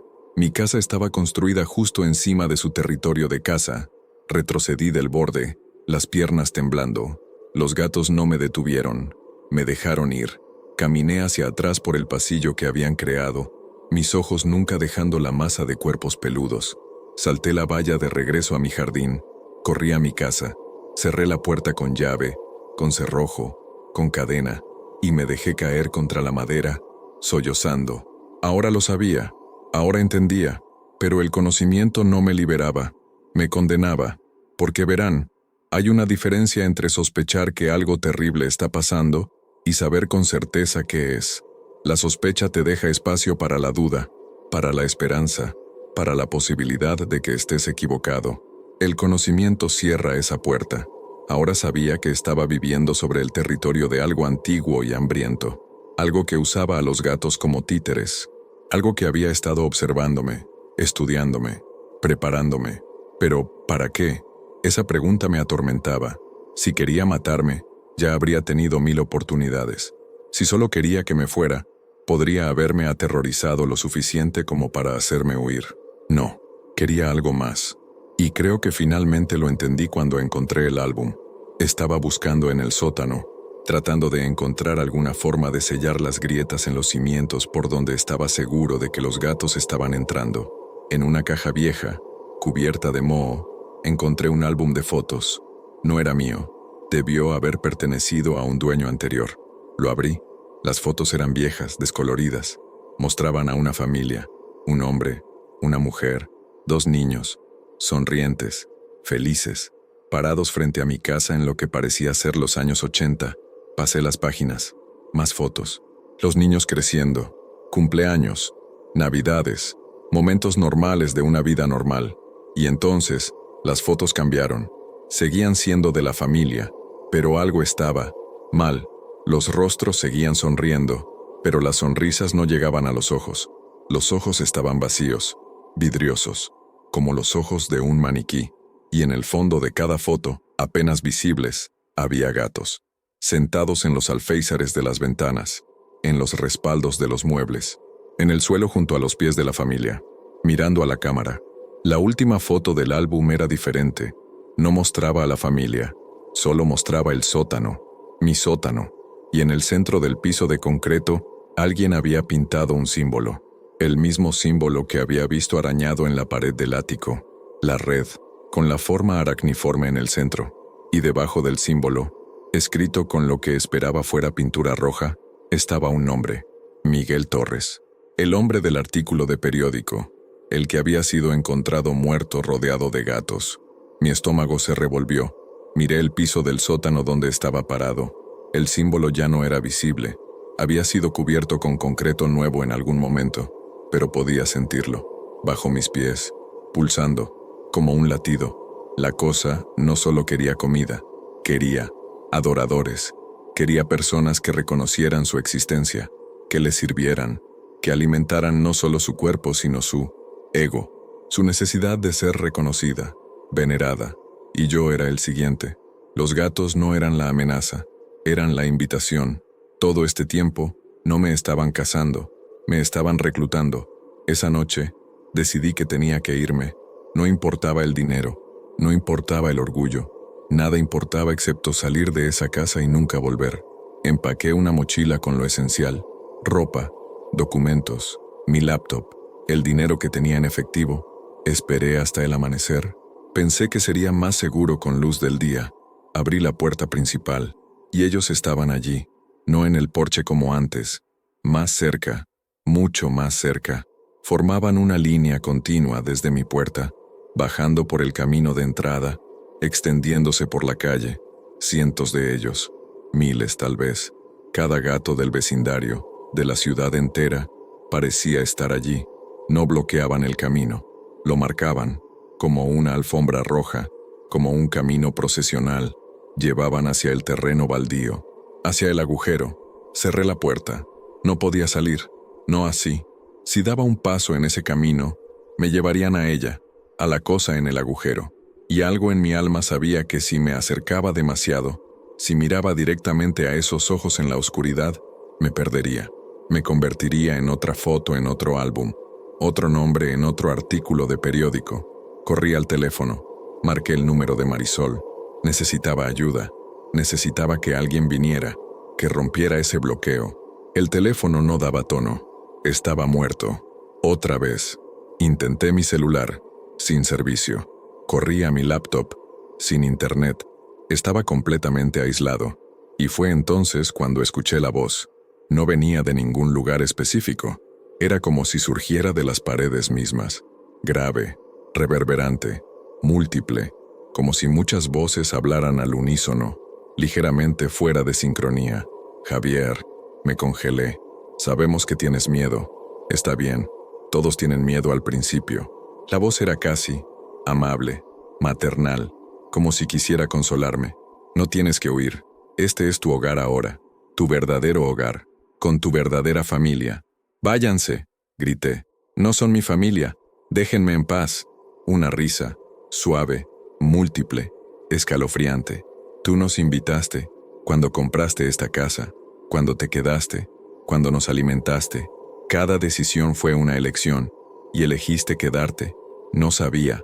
estaba construida justo encima de su territorio de caza. Retrocedí del borde, las piernas temblando. Los gatos no me detuvieron, me dejaron ir. Caminé hacia atrás por el pasillo que habían creado, mis ojos nunca dejando la masa de cuerpos peludos. Salté la valla de regreso a mi jardín, corrí a mi casa, cerré la puerta con llave, con cerrojo, con cadena, y me dejé caer contra la madera, sollozando. Ahora lo sabía, ahora entendía, pero el conocimiento no me liberaba, me condenaba, porque verán, hay una diferencia entre sospechar que algo terrible está pasando y saber con certeza qué es. La sospecha te deja espacio para la duda, para la esperanza, para la posibilidad de que estés equivocado. El conocimiento cierra esa puerta. Ahora sabía que estaba viviendo sobre el territorio de algo antiguo y hambriento, algo que usaba a los gatos como títeres, algo que había estado observándome, estudiándome, preparándome. Pero, ¿para qué? Esa pregunta me atormentaba. Si quería matarme, ya habría tenido 1000 oportunidades. Si solo quería que me fuera, podría haberme aterrorizado lo suficiente como para hacerme huir. No, quería algo más. Y creo que finalmente lo entendí cuando encontré el álbum. Estaba buscando en el sótano, tratando de encontrar alguna forma de sellar las grietas en los cimientos por donde estaba seguro de que los gatos estaban entrando. En una caja vieja, cubierta de moho, encontré un álbum de fotos. No era mío. Debió haber pertenecido a un dueño anterior. Lo abrí. Las fotos eran viejas, descoloridas. Mostraban a una familia, un hombre, una mujer, 2 niños, sonrientes, felices, parados frente a mi casa en lo que parecía ser los años 80. Pasé las páginas. Más fotos. Los niños creciendo. Cumpleaños. Navidades. Momentos normales de una vida normal. Y entonces, las fotos cambiaron. Seguían siendo de la familia, Pero algo estaba mal. Los rostros seguían sonriendo, pero las sonrisas no llegaban a los ojos. Los ojos estaban vacíos, vidriosos, como los ojos de un maniquí, y en el fondo de cada foto, apenas visibles, había gatos, sentados en los alféizares de las ventanas, en los respaldos de los muebles, en el suelo junto a los pies de la familia, mirando a la cámara. La última foto del álbum era diferente. No mostraba a la familia, solo mostraba el sótano, mi sótano, y en el centro del piso de concreto, alguien había pintado un símbolo, el mismo símbolo que había visto arañado en la pared del ático, la red, con la forma aracniforme en el centro, y debajo del símbolo, escrito con lo que esperaba fuera pintura roja, estaba un nombre, Miguel Torres, el hombre del artículo de periódico, el que había sido encontrado muerto rodeado de gatos. Mi estómago se revolvió. Miré el piso del sótano donde estaba parado. El símbolo ya no era visible. Había sido cubierto con concreto nuevo en algún momento, pero podía sentirlo, bajo mis pies, pulsando, como un latido. La cosa no solo quería comida, quería adoradores, quería personas que reconocieran su existencia, que le sirvieran, que alimentaran no solo su cuerpo sino su ego, su necesidad de ser reconocida, venerada, y yo era el siguiente. Los gatos no eran la amenaza, eran la invitación. Todo este tiempo no me estaban cazando, me estaban reclutando. Esa noche decidí que tenía que irme. No importaba el dinero, no importaba el orgullo, nada importaba excepto salir de esa casa y nunca volver. Empaqué una mochila con lo esencial, ropa, documentos, mi laptop, el dinero que tenía en efectivo. Esperé hasta el amanecer. Pensé que sería más seguro con luz del día. Abrí la puerta principal, y ellos estaban allí, no en el porche como antes, más cerca, mucho más cerca. Formaban una línea continua desde mi puerta, bajando por el camino de entrada, extendiéndose por la calle, cientos de ellos, miles tal vez. Cada gato del vecindario, de la ciudad entera, parecía estar allí. No bloqueaban el camino, lo marcaban, como una alfombra roja, como un camino procesional. Llevaban hacia el terreno baldío, hacia el agujero. Cerré la puerta. No podía salir, no así. Si daba un paso en ese camino, me llevarían a ella, a la cosa en el agujero. Y algo en mi alma sabía que si me acercaba demasiado, si miraba directamente a esos ojos en la oscuridad, me perdería. Me convertiría en otra foto en otro álbum, otro nombre en otro artículo de periódico. Corrí al teléfono, marqué el número de Marisol. Necesitaba ayuda, necesitaba que alguien viniera, que rompiera ese bloqueo. El teléfono no daba tono, estaba muerto. Otra vez, intenté mi celular, sin servicio. Corrí a mi laptop, sin internet. Estaba completamente aislado. Y fue entonces cuando escuché la voz. No venía de ningún lugar específico. Era como si surgiera de las paredes mismas. Grave, reverberante, múltiple, como si muchas voces hablaran al unísono, ligeramente fuera de sincronía. Javier, me congelé. Sabemos que tienes miedo. Está bien, todos tienen miedo al principio. La voz era casi amable, maternal, como si quisiera consolarme. No tienes que huir. Este es tu hogar ahora, tu verdadero hogar, con tu verdadera familia. Váyanse, grité. No son mi familia. Déjenme en paz. Una risa, suave, múltiple, escalofriante. Tú nos invitaste, cuando compraste esta casa, cuando te quedaste, cuando nos alimentaste. Cada decisión fue una elección, y elegiste quedarte. No sabía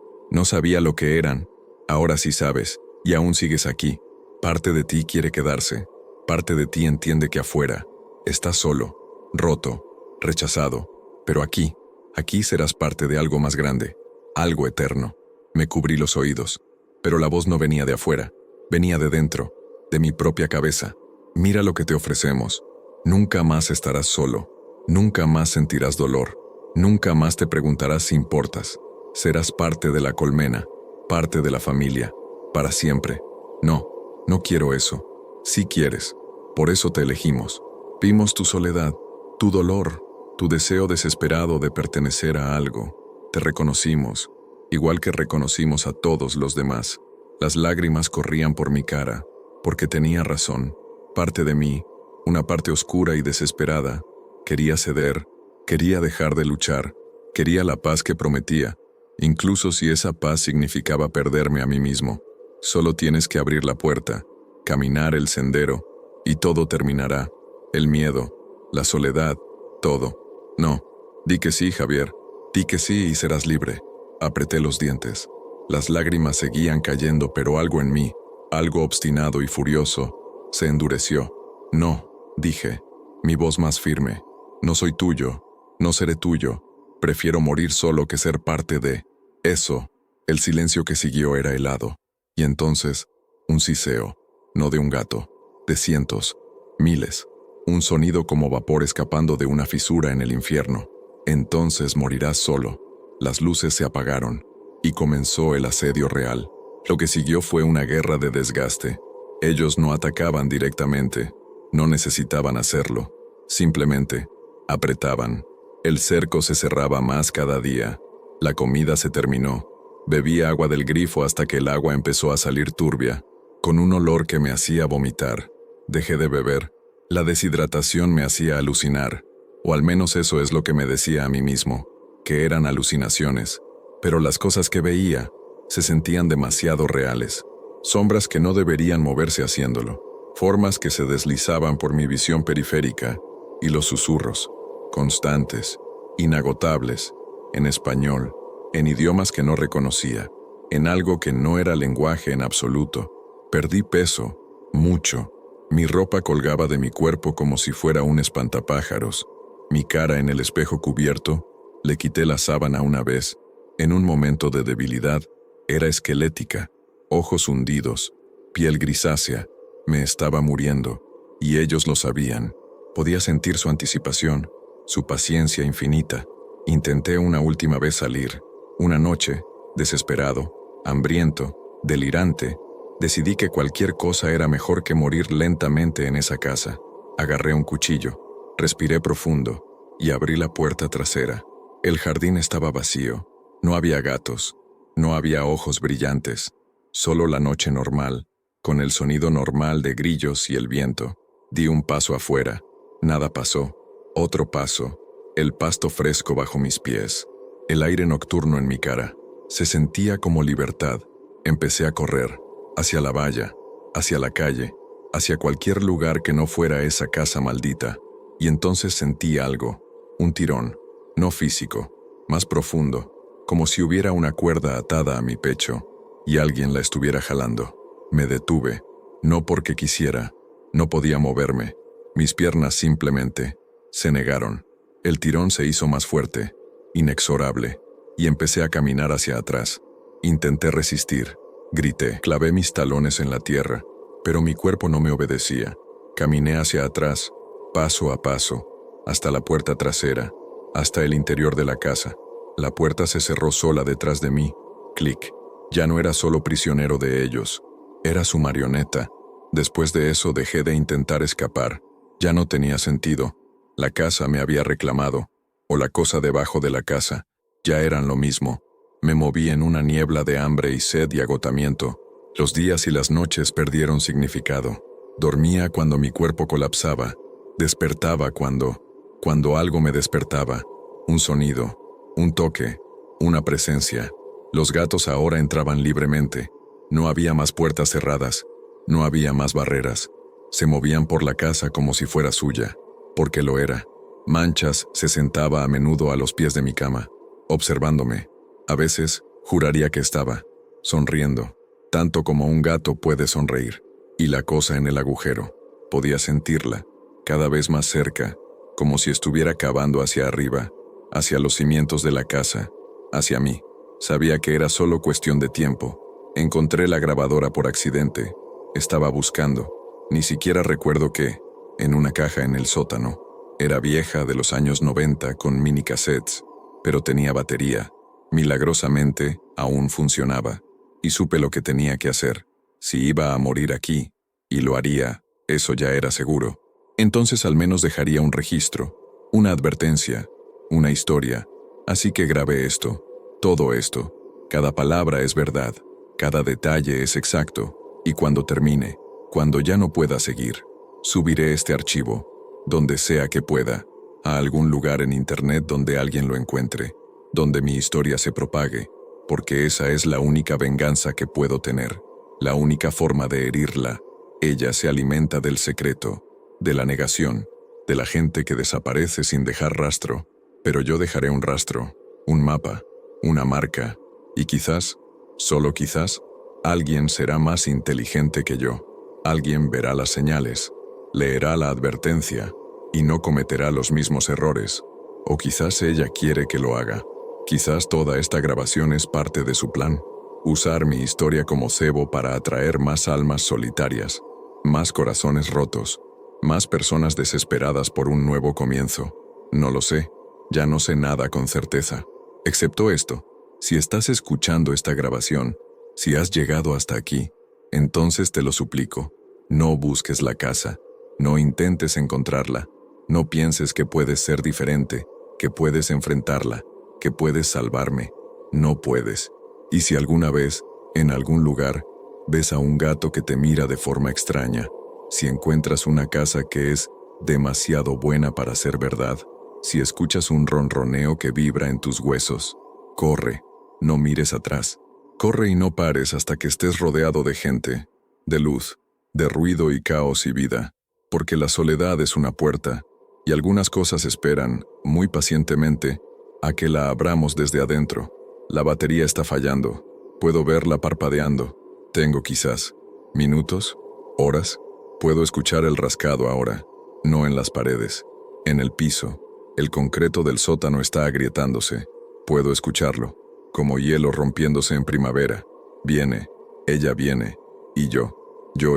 lo que eran. Ahora sí sabes, y aún sigues aquí. Parte de ti quiere quedarse. Parte de ti entiende que afuera estás solo, roto, rechazado. Pero aquí serás parte de algo más grande, algo eterno. Me cubrí los oídos, pero la voz no venía de afuera, venía de dentro, de mi propia cabeza. Mira lo que te ofrecemos. Nunca más estarás solo, nunca más sentirás dolor, nunca más te preguntarás si importas. Serás parte de la colmena, parte de la familia, para siempre. No quiero eso. Sí quieres. Por eso te elegimos. Vimos tu soledad, tu dolor, tu deseo desesperado de pertenecer a algo. Te reconocimos, igual que reconocimos a todos los demás. Las lágrimas corrían por mi cara. porque tenía razón. Parte de mí, una parte oscura y desesperada, quería ceder, quería dejar de luchar, quería la paz que prometía, incluso si esa paz significaba perderme a mí mismo. Solo tienes que abrir la puerta, caminar el sendero, y todo terminará. El miedo, la soledad, todo. No, di que sí, Javier, di que sí y serás libre. Apreté los dientes. Las lágrimas seguían cayendo, pero algo en mí, algo obstinado y furioso, se endureció. No, dije, mi voz más firme. No soy tuyo, no seré tuyo. Prefiero morir solo que ser parte de eso. El silencio que siguió era helado. Y entonces, un siseo, no de un gato, de cientos, miles. Un sonido como vapor escapando de una fisura en el infierno. Entonces morirás solo. Las luces se apagaron, y comenzó el asedio real. Lo que siguió fue una guerra de desgaste. Ellos no atacaban directamente, no necesitaban hacerlo. Simplemente, apretaban. El cerco se cerraba más cada día. La comida se terminó. Bebí agua del grifo hasta que el agua empezó a salir turbia, con un olor que me hacía vomitar. Dejé de beber. La deshidratación me hacía alucinar, o al menos eso es lo que me decía a mí mismo, que eran alucinaciones. Pero las cosas que veía se sentían demasiado reales. Sombras que no deberían moverse haciéndolo. Formas que se deslizaban por mi visión periférica, y los susurros, constantes, inagotables, en español, en idiomas que no reconocía, en algo que no era lenguaje en absoluto. Perdí peso, mucho. Mi ropa colgaba de mi cuerpo como si fuera un espantapájaros. Mi cara en el espejo cubierto, le quité la sábana una vez. En un momento de debilidad, era esquelética, ojos hundidos, piel grisácea. Me estaba muriendo, y ellos lo sabían. Podía sentir su anticipación, su paciencia infinita. Intenté una última vez salir. Una noche, desesperado, hambriento, delirante, decidí que cualquier cosa era mejor que morir lentamente en esa casa. Agarré un cuchillo, respiré profundo, y abrí la puerta trasera. El jardín estaba vacío. No había gatos, no había ojos brillantes, solo la noche normal, con el sonido normal de grillos y el viento. Di un paso afuera, nada pasó. Otro paso, el pasto fresco bajo mis pies, el aire nocturno en mi cara. Se sentía como libertad. Empecé a correr, hacia la valla, hacia la calle, hacia cualquier lugar que no fuera esa casa maldita. Y entonces sentí algo, un tirón, no físico, más profundo, como si hubiera una cuerda atada a mi pecho, y alguien la estuviera jalando. Me detuve, no porque quisiera, no podía moverme. Mis piernas simplemente se negaron. El tirón se hizo más fuerte, inexorable, y empecé a caminar hacia atrás. Intenté resistir, grité, clavé mis talones en la tierra, pero mi cuerpo no me obedecía. Caminé hacia atrás, paso a paso, hasta la puerta trasera, hasta el interior de la casa. La puerta se cerró sola detrás de mí. Clic. Ya no era solo prisionero de ellos, era su marioneta. Después de eso dejé de intentar escapar. Ya no tenía sentido. La casa me había reclamado, o la cosa debajo de la casa. Ya eran lo mismo. Me moví en una niebla de hambre y sed y agotamiento. Los días y las noches perdieron significado. Dormía cuando mi cuerpo colapsaba. Despertaba cuando algo me despertaba. Un sonido, un toque, una presencia. Los gatos ahora entraban libremente. No había más puertas cerradas. No había más barreras. Se movían por la casa como si fuera suya, porque lo era. Manchas se sentaba a menudo a los pies de mi cama, observándome. A veces, juraría que estaba sonriendo, tanto como un gato puede sonreír. Y la cosa en el agujero, podía sentirla, cada vez más cerca, como si estuviera cavando hacia arriba, hacia los cimientos de la casa, hacia mí. Sabía que era solo cuestión de tiempo. Encontré la grabadora por accidente. Estaba buscando. Ni siquiera recuerdo qué. En una caja en el sótano. Era vieja, de los años 90, con mini cassettes, pero tenía batería. Milagrosamente, aún funcionaba. Y supe lo que tenía que hacer. Si iba a morir aquí, y lo haría, eso ya era seguro, entonces al menos dejaría un registro, una advertencia, una historia. Así que grabé esto, todo esto. Cada palabra es verdad, cada detalle es exacto, y cuando termine, Cuando ya no pueda seguir, subiré este archivo, donde sea que pueda, a algún lugar en internet donde alguien lo encuentre, donde mi historia se propague, porque esa es la única venganza que puedo tener, la única forma de herirla. Ella se alimenta del secreto, de la negación, de la gente que desaparece sin dejar rastro, pero yo dejaré un rastro, un mapa, una marca, y quizás, solo quizás, alguien será más inteligente que yo. Alguien verá las señales, leerá la advertencia, y no cometerá los mismos errores. O quizás ella quiere que lo haga. Quizás toda esta grabación es parte de su plan. Usar mi historia como cebo para atraer más almas solitarias, más corazones rotos, más personas desesperadas por un nuevo comienzo. No lo sé, ya no sé nada con certeza. Excepto esto, si estás escuchando esta grabación, si has llegado hasta aquí, entonces te lo suplico, no busques la casa, no intentes encontrarla, no pienses que puedes ser diferente, que puedes enfrentarla, que puedes salvarme. No puedes. Y si alguna vez, en algún lugar, ves a un gato que te mira de forma extraña, si encuentras una casa que es demasiado buena para ser verdad, si escuchas un ronroneo que vibra en tus huesos, corre, no mires atrás. Corre y no pares hasta que estés rodeado de gente, de luz, de ruido y caos y vida, porque la soledad es una puerta, y algunas cosas esperan, muy pacientemente, a que la abramos desde adentro. La batería está fallando, puedo verla parpadeando. Tengo quizás minutos, horas, puedo escuchar el rascado ahora, no en las paredes, en el piso. El concreto del sótano está agrietándose, puedo escucharlo, como hielo rompiéndose en primavera. Viene, ella viene, y yo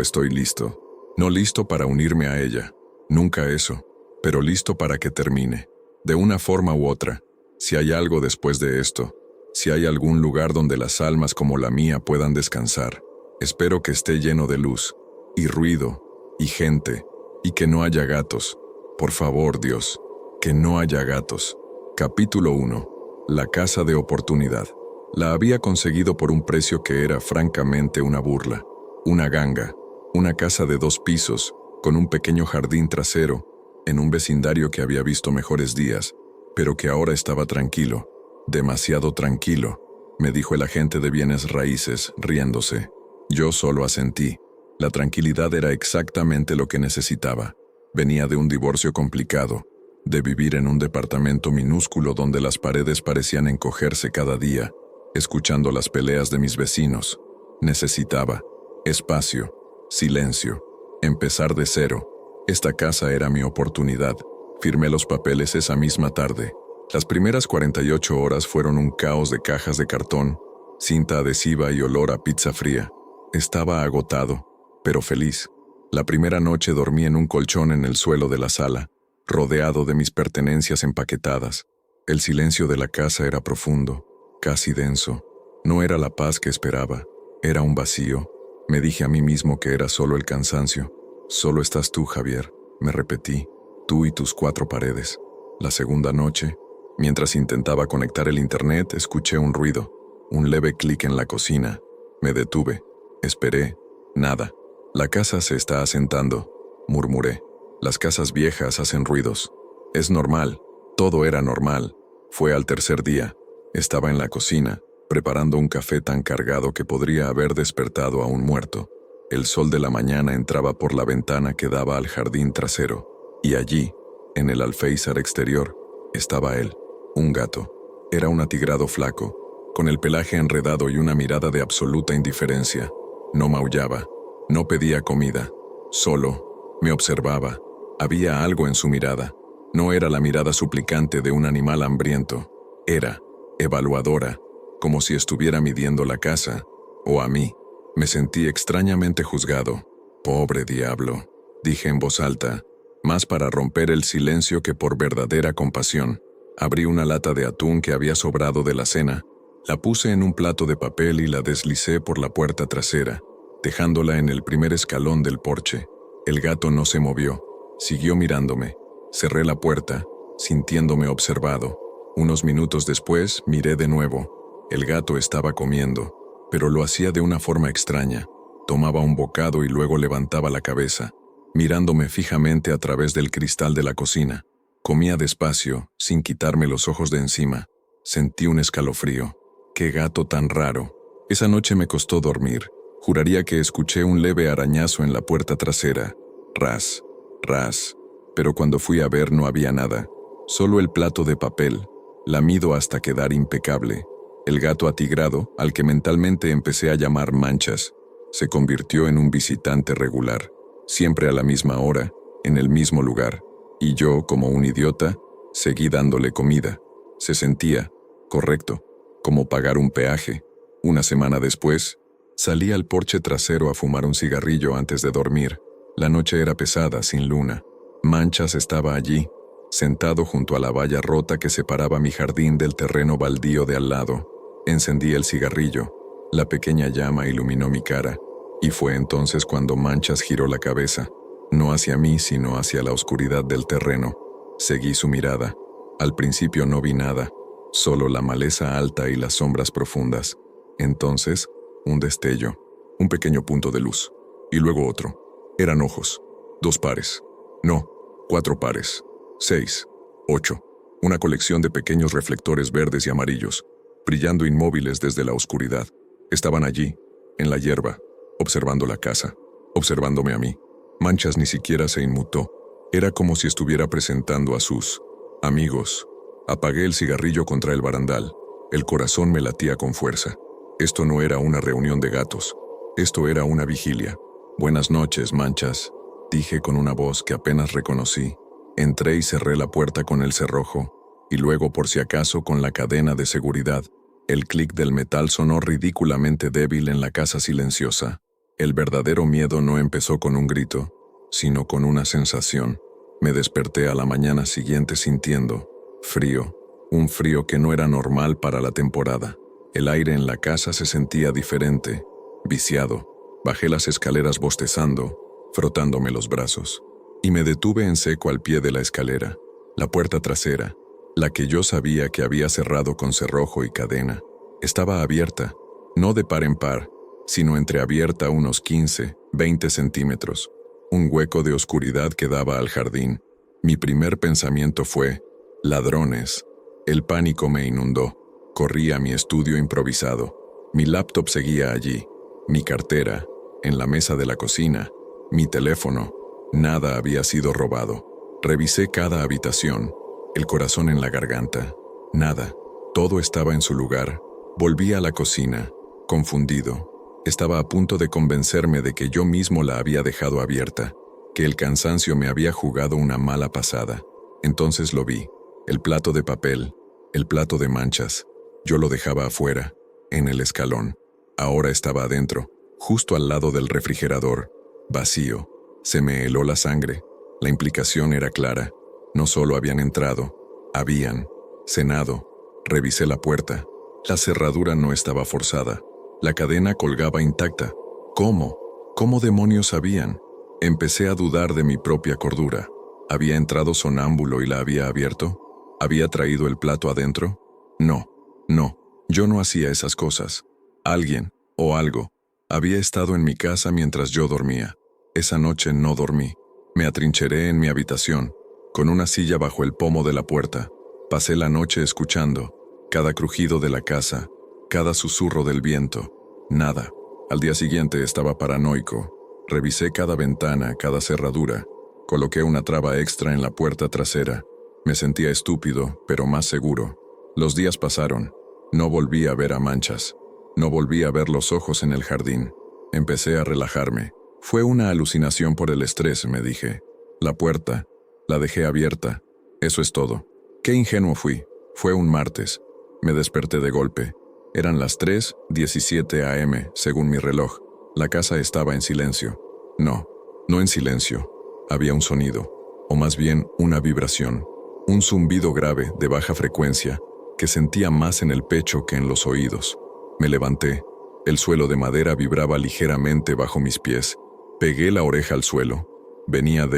estoy listo. No listo para unirme a ella, nunca eso, pero listo para que termine, de una forma u otra. Si hay algo después de esto, si hay algún lugar donde las almas como la mía puedan descansar, espero que esté lleno de luz, y ruido, y gente, y que no haya gatos. Por favor, Dios, que no haya gatos. Capítulo 1. La casa de oportunidad. La había conseguido por un precio que era francamente una burla. Una ganga, una casa de 2 pisos, con un pequeño jardín trasero, en un vecindario que había visto mejores días, pero que ahora estaba tranquilo, demasiado tranquilo, me dijo el agente de bienes raíces, riéndose. Yo solo asentí. La tranquilidad era exactamente lo que necesitaba. Venía de un divorcio complicado, de vivir en un departamento minúsculo donde las paredes parecían encogerse cada día, escuchando las peleas de mis vecinos. Necesitaba espacio, silencio, empezar de cero. Esta casa era mi oportunidad. Firmé los papeles esa misma tarde. Las primeras 48 horas fueron un caos de cajas de cartón, cinta adhesiva y olor a pizza fría. Estaba agotado, pero feliz. La primera noche dormí en un colchón en el suelo de la sala, rodeado de mis pertenencias empaquetadas. El silencio de la casa era profundo, casi denso. No era la paz que esperaba, era un vacío. Me dije a mí mismo que era solo el cansancio. Solo estás tú, Javier, me repetí, tú y tus 4 paredes. La segunda noche, mientras intentaba conectar el internet, escuché un ruido, un leve clic en la cocina. Me detuve, esperé, nada. La casa se está asentando, murmuré. Las casas viejas hacen ruidos. Es normal, todo era normal. Fue al tercer día. Estaba en la cocina, preparando un café tan cargado que podría haber despertado a un muerto. El sol de la mañana entraba por la ventana que daba al jardín trasero, y allí, en el alféizar exterior, estaba él, un gato. Era un atigrado flaco, con el pelaje enredado y una mirada de absoluta indiferencia. No maullaba, no pedía comida, solo me observaba. Había algo en su mirada. No era la mirada suplicante de un animal hambriento, era evaluadora, como si estuviera midiendo la casa, o a mí. Me sentí extrañamente juzgado. Pobre diablo, dije en voz alta, más para romper el silencio que por verdadera compasión. Abrí una lata de atún que había sobrado de la cena, la puse en un plato de papel y la deslicé por la puerta trasera, dejándola en el primer escalón del porche. El gato no se movió, siguió mirándome. Cerré la puerta, sintiéndome observado. Unos minutos después miré de nuevo. El gato estaba comiendo, pero lo hacía de una forma extraña. Tomaba un bocado y luego levantaba la cabeza, mirándome fijamente a través del cristal de la cocina. Comía despacio, sin quitarme los ojos de encima. Sentí un escalofrío. ¡Qué gato tan raro! Esa noche me costó dormir. Juraría que escuché un leve arañazo en la puerta trasera. Ras, ras. Pero cuando fui a ver no había nada. Solo el plato de papel, lamido hasta quedar impecable. El gato atigrado, al que mentalmente empecé a llamar Manchas, se convirtió en un visitante regular, siempre a la misma hora, en el mismo lugar. Y yo, como un idiota, seguí dándole comida. Se sentía, correcto, como pagar un peaje. Una semana después, salí al porche trasero a fumar un cigarrillo antes de dormir. La noche era pesada, sin luna. Manchas estaba allí, sentado junto a la valla rota que separaba mi jardín del terreno baldío de al lado. Encendí el cigarrillo. La pequeña llama iluminó mi cara, y fue entonces cuando Manchas giró la cabeza, no hacia mí, sino hacia la oscuridad del terreno. Seguí su mirada. Al principio no vi nada, solo la maleza alta y las sombras profundas. Entonces, un destello, un pequeño punto de luz, y luego otro. Eran ojos, 2 pares. No, 4 pares. 6, 8. Una colección de pequeños reflectores verdes y amarillos, brillando inmóviles desde la oscuridad. Estaban allí, en la hierba, observando la casa, observándome a mí. Manchas ni siquiera se inmutó. Era como si estuviera presentando a sus amigos. Apagué el cigarrillo contra el barandal. El corazón me latía con fuerza. Esto no era una reunión de gatos. Esto era una vigilia. Buenas noches, Manchas, dije con una voz que apenas reconocí. Entré y cerré la puerta con el cerrojo, y luego por si acaso con la cadena de seguridad. El clic del metal sonó ridículamente débil en la casa silenciosa. El verdadero miedo no empezó con un grito, sino con una sensación. Me desperté a la mañana siguiente sintiendo frío, un frío que no era normal para la temporada. El aire en la casa se sentía diferente, viciado. Bajé las escaleras bostezando, frotándome los brazos, y me detuve en seco al pie de la escalera. La puerta trasera, la que yo sabía que había cerrado con cerrojo y cadena, estaba abierta, no de par en par, sino entreabierta unos 15, 20 centímetros. Un hueco de oscuridad que daba al jardín. Mi primer pensamiento fue, ladrones. El pánico me inundó. Corrí a mi estudio improvisado. Mi laptop seguía allí, mi cartera, en la mesa de la cocina, mi teléfono. Nada había sido robado. Revisé cada habitación, el corazón en la garganta. Nada. Todo estaba en su lugar. Volví a la cocina, confundido. Estaba a punto de convencerme de que yo mismo la había dejado abierta, que el cansancio me había jugado una mala pasada. Entonces lo vi, el plato de papel, el plato de Manchas. Yo lo dejaba afuera, en el escalón. Ahora estaba adentro, justo al lado del refrigerador, vacío. Se me heló la sangre. La implicación era clara. No solo habían entrado, habían cenado. Revisé la puerta. La cerradura no estaba forzada. La cadena colgaba intacta. ¿Cómo? ¿Cómo demonios sabían? Empecé a dudar de mi propia cordura. ¿Había entrado sonámbulo y la había abierto? ¿Había traído el plato adentro? No, yo no hacía esas cosas. Alguien, o algo, había estado en mi casa mientras yo dormía. Esa noche no dormí. Me atrincheré en mi habitación, con una silla bajo el pomo de la puerta. Pasé la noche escuchando cada crujido de la casa, cada susurro del viento. Nada. Al día siguiente estaba paranoico. Revisé cada ventana, cada cerradura. Coloqué una traba extra en la puerta trasera. Me sentía estúpido, pero más seguro. Los días pasaron. No volví a ver a Manchas. No volví a ver los ojos en el jardín. Empecé a relajarme. Fue una alucinación por el estrés, me dije. La puerta, la dejé abierta. Eso es todo. Qué ingenuo fui. Fue un martes. Me desperté de golpe. Eran las 3:17 a.m., según mi reloj. La casa estaba en silencio. No en silencio. Había un sonido, o más bien una vibración. Un zumbido grave, de baja frecuencia, que sentía más en el pecho que en los oídos. Me levanté. El suelo de madera vibraba ligeramente bajo mis pies. Pegué la oreja al suelo. Venía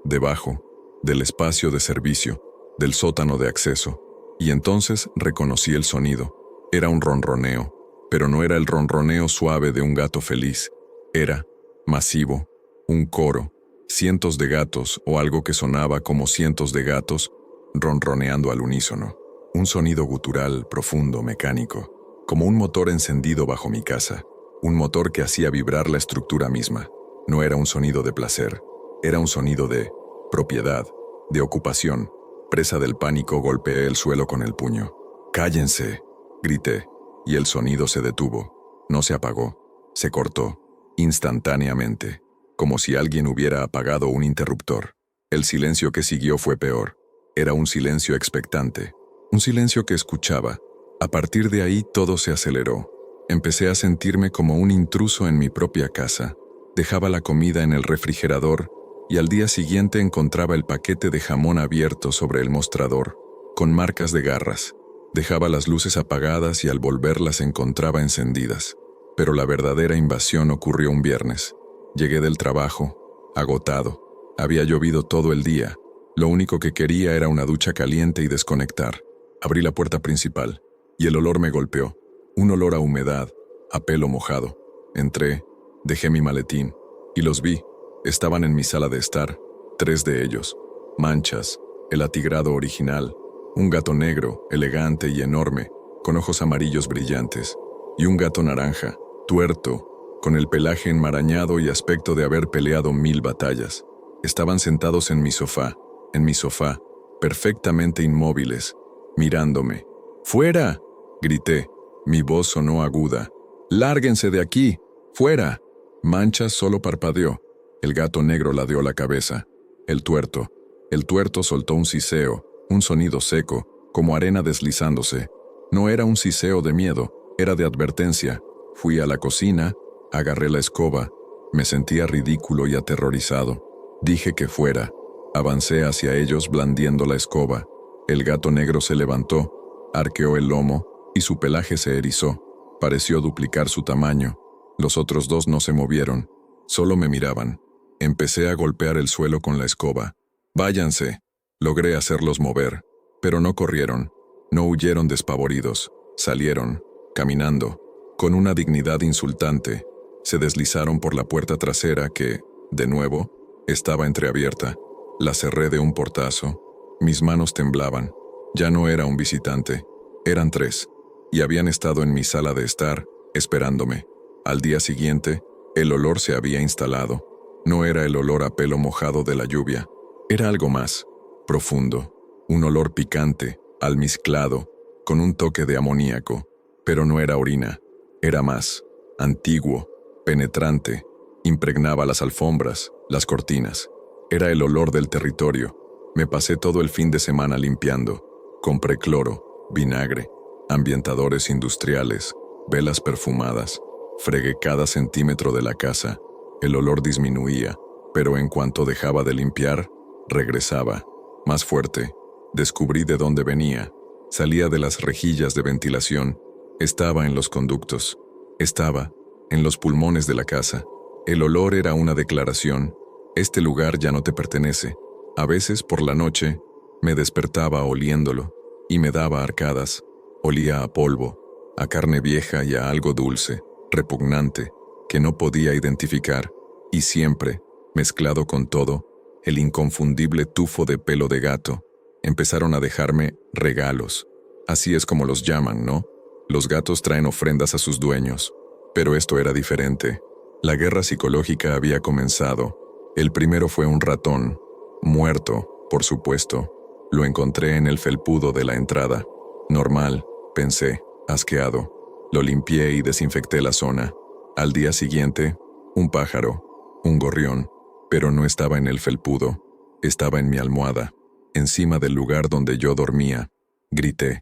debajo, del espacio de servicio, del sótano de acceso. Y entonces reconocí el sonido. Era un ronroneo, pero no era el ronroneo suave de un gato feliz. Era masivo, un coro, cientos de gatos o algo que sonaba como cientos de gatos ronroneando al unísono. Un sonido gutural, profundo, mecánico, como un motor encendido bajo mi casa, un motor que hacía vibrar la estructura misma. No era un sonido de placer, era un sonido de propiedad, de ocupación. Presa del pánico, golpeé el suelo con el puño. ¡Cállense!, grité, y el sonido se detuvo. No se apagó, se cortó, instantáneamente, como si alguien hubiera apagado un interruptor. El silencio que siguió fue peor. Era un silencio expectante, un silencio que escuchaba. A partir de ahí todo se aceleró. Empecé a sentirme como un intruso en mi propia casa. Dejaba la comida en el refrigerador y al día siguiente encontraba el paquete de jamón abierto sobre el mostrador, con marcas de garras. Dejaba las luces apagadas y al volver las encontraba encendidas. Pero la verdadera invasión ocurrió un viernes. Llegué del trabajo, agotado. Había llovido todo el día. Lo único que quería era una ducha caliente y desconectar. Abrí la puerta principal y el olor me golpeó. Un olor a humedad, a pelo mojado. Entré, dejé mi maletín y los vi. Estaban en mi sala de estar, 3 de ellos. Manchas, el atigrado original, un gato negro, elegante y enorme, con ojos amarillos brillantes, y un gato naranja, tuerto, con el pelaje enmarañado y aspecto de haber peleado 1000 batallas. Estaban sentados en mi sofá, perfectamente inmóviles, mirándome. ¡Fuera!, grité. Mi voz sonó aguda. ¡Lárguense de aquí! ¡Fuera! Manchas solo parpadeó. El gato negro ladeó la cabeza. El tuerto soltó un siseo, un sonido seco, como arena deslizándose. No era un siseo de miedo, era de advertencia. Fui a la cocina, agarré la escoba. Me sentía ridículo y aterrorizado. Dije que fuera. Avancé hacia ellos blandiendo la escoba. El gato negro se levantó, arqueó el lomo y su pelaje se erizó. Pareció duplicar su tamaño. Los otros 2 no se movieron, solo me miraban. Empecé a golpear el suelo con la escoba. ¡Váyanse! Logré hacerlos mover, pero no corrieron, no huyeron despavoridos. Salieron, caminando, con una dignidad insultante. Se deslizaron por la puerta trasera que, de nuevo, estaba entreabierta. La cerré de un portazo. Mis manos temblaban. Ya no era un visitante, eran 3, y habían estado en mi sala de estar, esperándome. Al día siguiente, el olor se había instalado. No era el olor a pelo mojado de la lluvia, era algo más, profundo, un olor picante, almizclado, con un toque de amoníaco, pero no era orina, era más, antiguo, penetrante, impregnaba las alfombras, las cortinas. Era el olor del territorio. Me pasé todo el fin de semana limpiando. Compré cloro, vinagre, ambientadores industriales, velas perfumadas. Fregué cada centímetro de la casa. El olor disminuía, pero en cuanto dejaba de limpiar, regresaba, más fuerte. Descubrí de dónde venía. Salía de las rejillas de ventilación. Estaba en los conductos. Estaba en los pulmones de la casa. El olor era una declaración. Este lugar ya no te pertenece. A veces, por la noche, me despertaba oliéndolo y me daba arcadas. Olía a polvo, a carne vieja y a algo dulce, repugnante, que no podía identificar, y siempre, mezclado con todo, el inconfundible tufo de pelo de gato. Empezaron a dejarme regalos. Así es como los llaman, ¿no? Los gatos traen ofrendas a sus dueños. Pero esto era diferente. La guerra psicológica había comenzado. El primero fue un ratón, muerto, por supuesto. Lo encontré en el felpudo de la entrada. Normal, pensé, asqueado. Lo limpié y desinfecté la zona. Al día siguiente, un pájaro, un gorrión, pero no estaba en el felpudo, estaba en mi almohada, encima del lugar donde yo dormía. Grité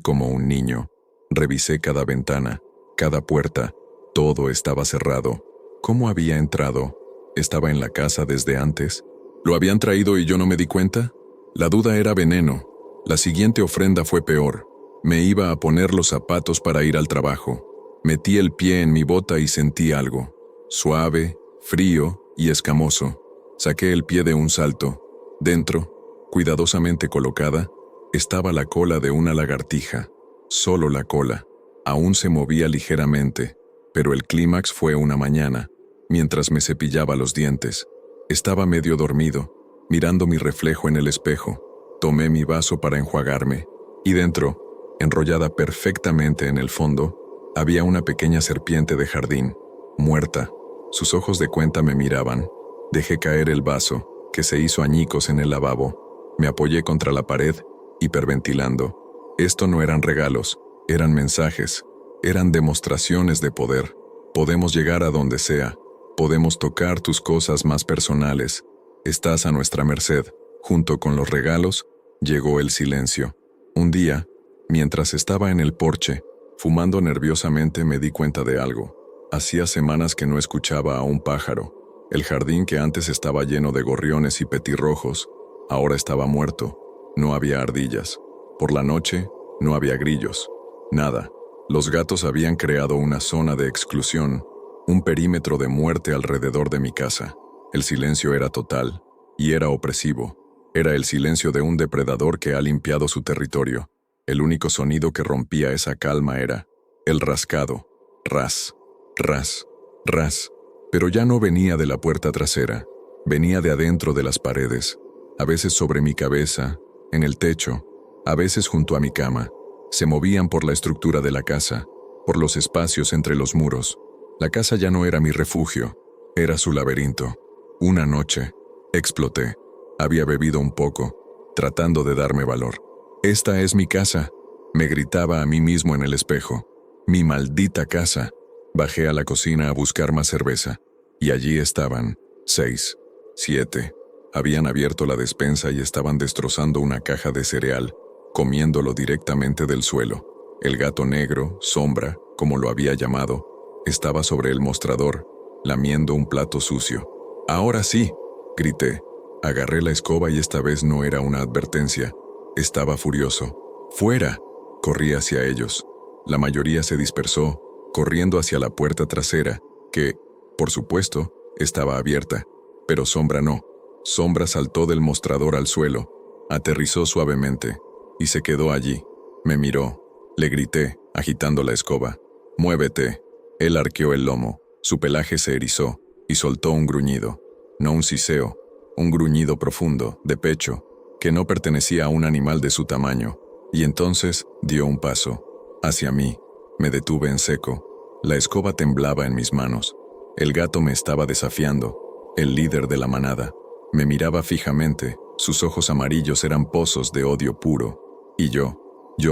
como un niño. Revisé cada ventana, cada puerta, todo estaba cerrado. ¿Cómo había entrado? ¿Estaba en la casa desde antes? ¿Lo habían traído y yo no me di cuenta? La duda era veneno. La siguiente ofrenda fue peor. Me iba a poner los zapatos para ir al trabajo. Metí el pie en mi bota y sentí algo. Suave, frío y escamoso. Saqué el pie de un salto. Dentro, cuidadosamente colocada, estaba la cola de una lagartija. Solo la cola. Aún se movía ligeramente, pero el clímax fue una mañana. mientras me cepillaba los dientes. Estaba medio dormido, mirando mi reflejo en el espejo. Tomé mi vaso para enjuagarme, y dentro, enrollada perfectamente en el fondo, había una pequeña serpiente de jardín, muerta. Sus ojos de cuenta me miraban. Dejé caer el vaso, que se hizo añicos en el lavabo. Me apoyé contra la pared, hiperventilando. Esto no eran regalos, eran mensajes, eran demostraciones de poder. Podemos llegar a donde sea, podemos tocar tus cosas más personales. Estás a nuestra merced. Junto con los regalos, llegó el silencio. Un día, mientras estaba en el porche, fumando nerviosamente, me di cuenta de algo. Hacía semanas que no escuchaba a un pájaro. El jardín, que antes estaba lleno de gorriones y petirrojos, ahora estaba muerto. No había ardillas. Por la noche, no había grillos. Nada. Los gatos habían creado una zona de exclusión, un perímetro de muerte alrededor de mi casa. El silencio era total, y era opresivo. Era el silencio de un depredador que ha limpiado su territorio. El único sonido que rompía esa calma era el rascado. Ras, ras, ras. Pero ya no venía de la puerta trasera, venía de adentro de las paredes, a veces sobre mi cabeza, en el techo, a veces junto a mi cama. Se movían por la estructura de la casa, por los espacios entre los muros. La casa ya no era mi refugio, era su laberinto. Una noche, exploté. Había bebido un poco, tratando de darme valor. «Esta es mi casa», me gritaba a mí mismo en el espejo. «Mi maldita casa». Bajé a la cocina a buscar más cerveza, y allí estaban, 6, 7. Habían abierto la despensa y estaban destrozando una caja de cereal, comiéndolo directamente del suelo. El gato negro, Sombra, como lo había llamado, estaba sobre el mostrador, lamiendo un plato sucio. «Ahora sí», grité. Agarré la escoba y esta vez no era una advertencia. Estaba furioso. «¡Fuera!». Corrí hacia ellos. La mayoría se dispersó, corriendo hacia la puerta trasera, que, por supuesto, estaba abierta. Pero Sombra no. Sombra saltó del mostrador al suelo, aterrizó suavemente, y se quedó allí. Me miró. Le grité, agitando la escoba. «¡Muévete!». Él arqueó el lomo, su pelaje se erizó, y soltó un gruñido. No un siseo, un gruñido profundo, de pecho, que no pertenecía a un animal de su tamaño. Y entonces dio un paso, hacia mí. Me detuve en seco. La escoba temblaba en mis manos. El gato me estaba desafiando, el líder de la manada. Me miraba fijamente, sus ojos amarillos eran pozos de odio puro. Y yo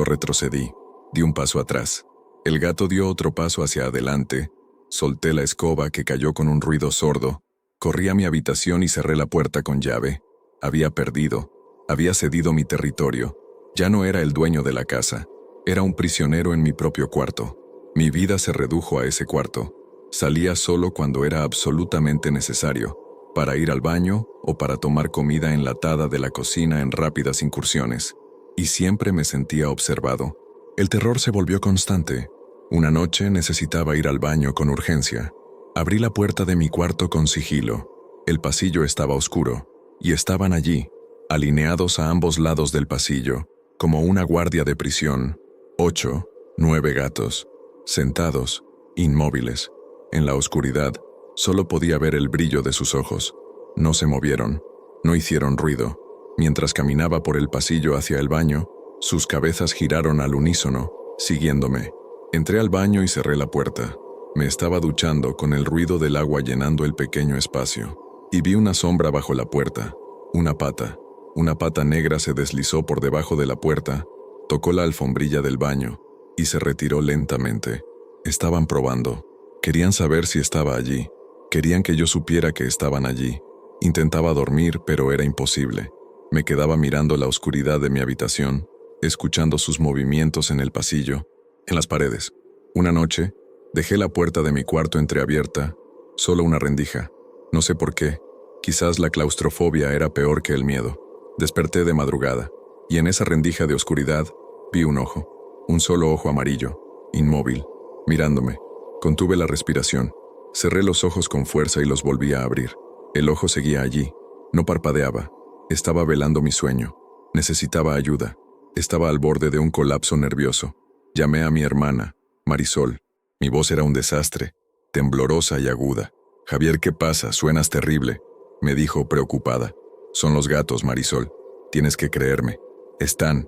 retrocedí, di un paso atrás. El gato dio otro paso hacia adelante. Solté la escoba, que cayó con un ruido sordo. Corrí a mi habitación y cerré la puerta con llave. Había perdido, había cedido mi territorio. Ya no era el dueño de la casa. Era un prisionero en mi propio cuarto. Mi vida se redujo a ese cuarto. Salía solo cuando era absolutamente necesario, para ir al baño o para tomar comida enlatada de la cocina en rápidas incursiones. Y siempre me sentía observado. El terror se volvió constante. Una noche necesitaba ir al baño con urgencia. Abrí la puerta de mi cuarto con sigilo. El pasillo estaba oscuro, y estaban allí, alineados a ambos lados del pasillo, como una guardia de prisión, 8, 9 gatos, sentados, inmóviles. En la oscuridad, solo podía ver el brillo de sus ojos. No se movieron, no hicieron ruido. Mientras caminaba por el pasillo hacia el baño, sus cabezas giraron al unísono, siguiéndome. Entré al baño y cerré la puerta. Me estaba duchando con el ruido del agua llenando el pequeño espacio. Y vi una sombra bajo la puerta. Una pata negra se deslizó por debajo de la puerta, tocó la alfombrilla del baño y se retiró lentamente. Estaban probando. Querían saber si estaba allí. Querían que yo supiera que estaban allí. Intentaba dormir, pero era imposible. Me quedaba mirando la oscuridad de mi habitación, escuchando sus movimientos en el pasillo, en las paredes. Una noche, dejé la puerta de mi cuarto entreabierta, solo una rendija. No sé por qué. Quizás la claustrofobia era peor que el miedo. Desperté de madrugada, y en esa rendija de oscuridad vi un ojo, un solo ojo amarillo, inmóvil, mirándome. Contuve la respiración. Cerré los ojos con fuerza y los volví a abrir. El ojo seguía allí. No parpadeaba. Estaba velando mi sueño. Necesitaba ayuda. Estaba al borde de un colapso nervioso. Llamé a mi hermana, Marisol. Mi voz era un desastre, temblorosa y aguda. Javier, ¿qué pasa? Suenas terrible, me dijo preocupada. Son los gatos, Marisol. Tienes que creerme. Están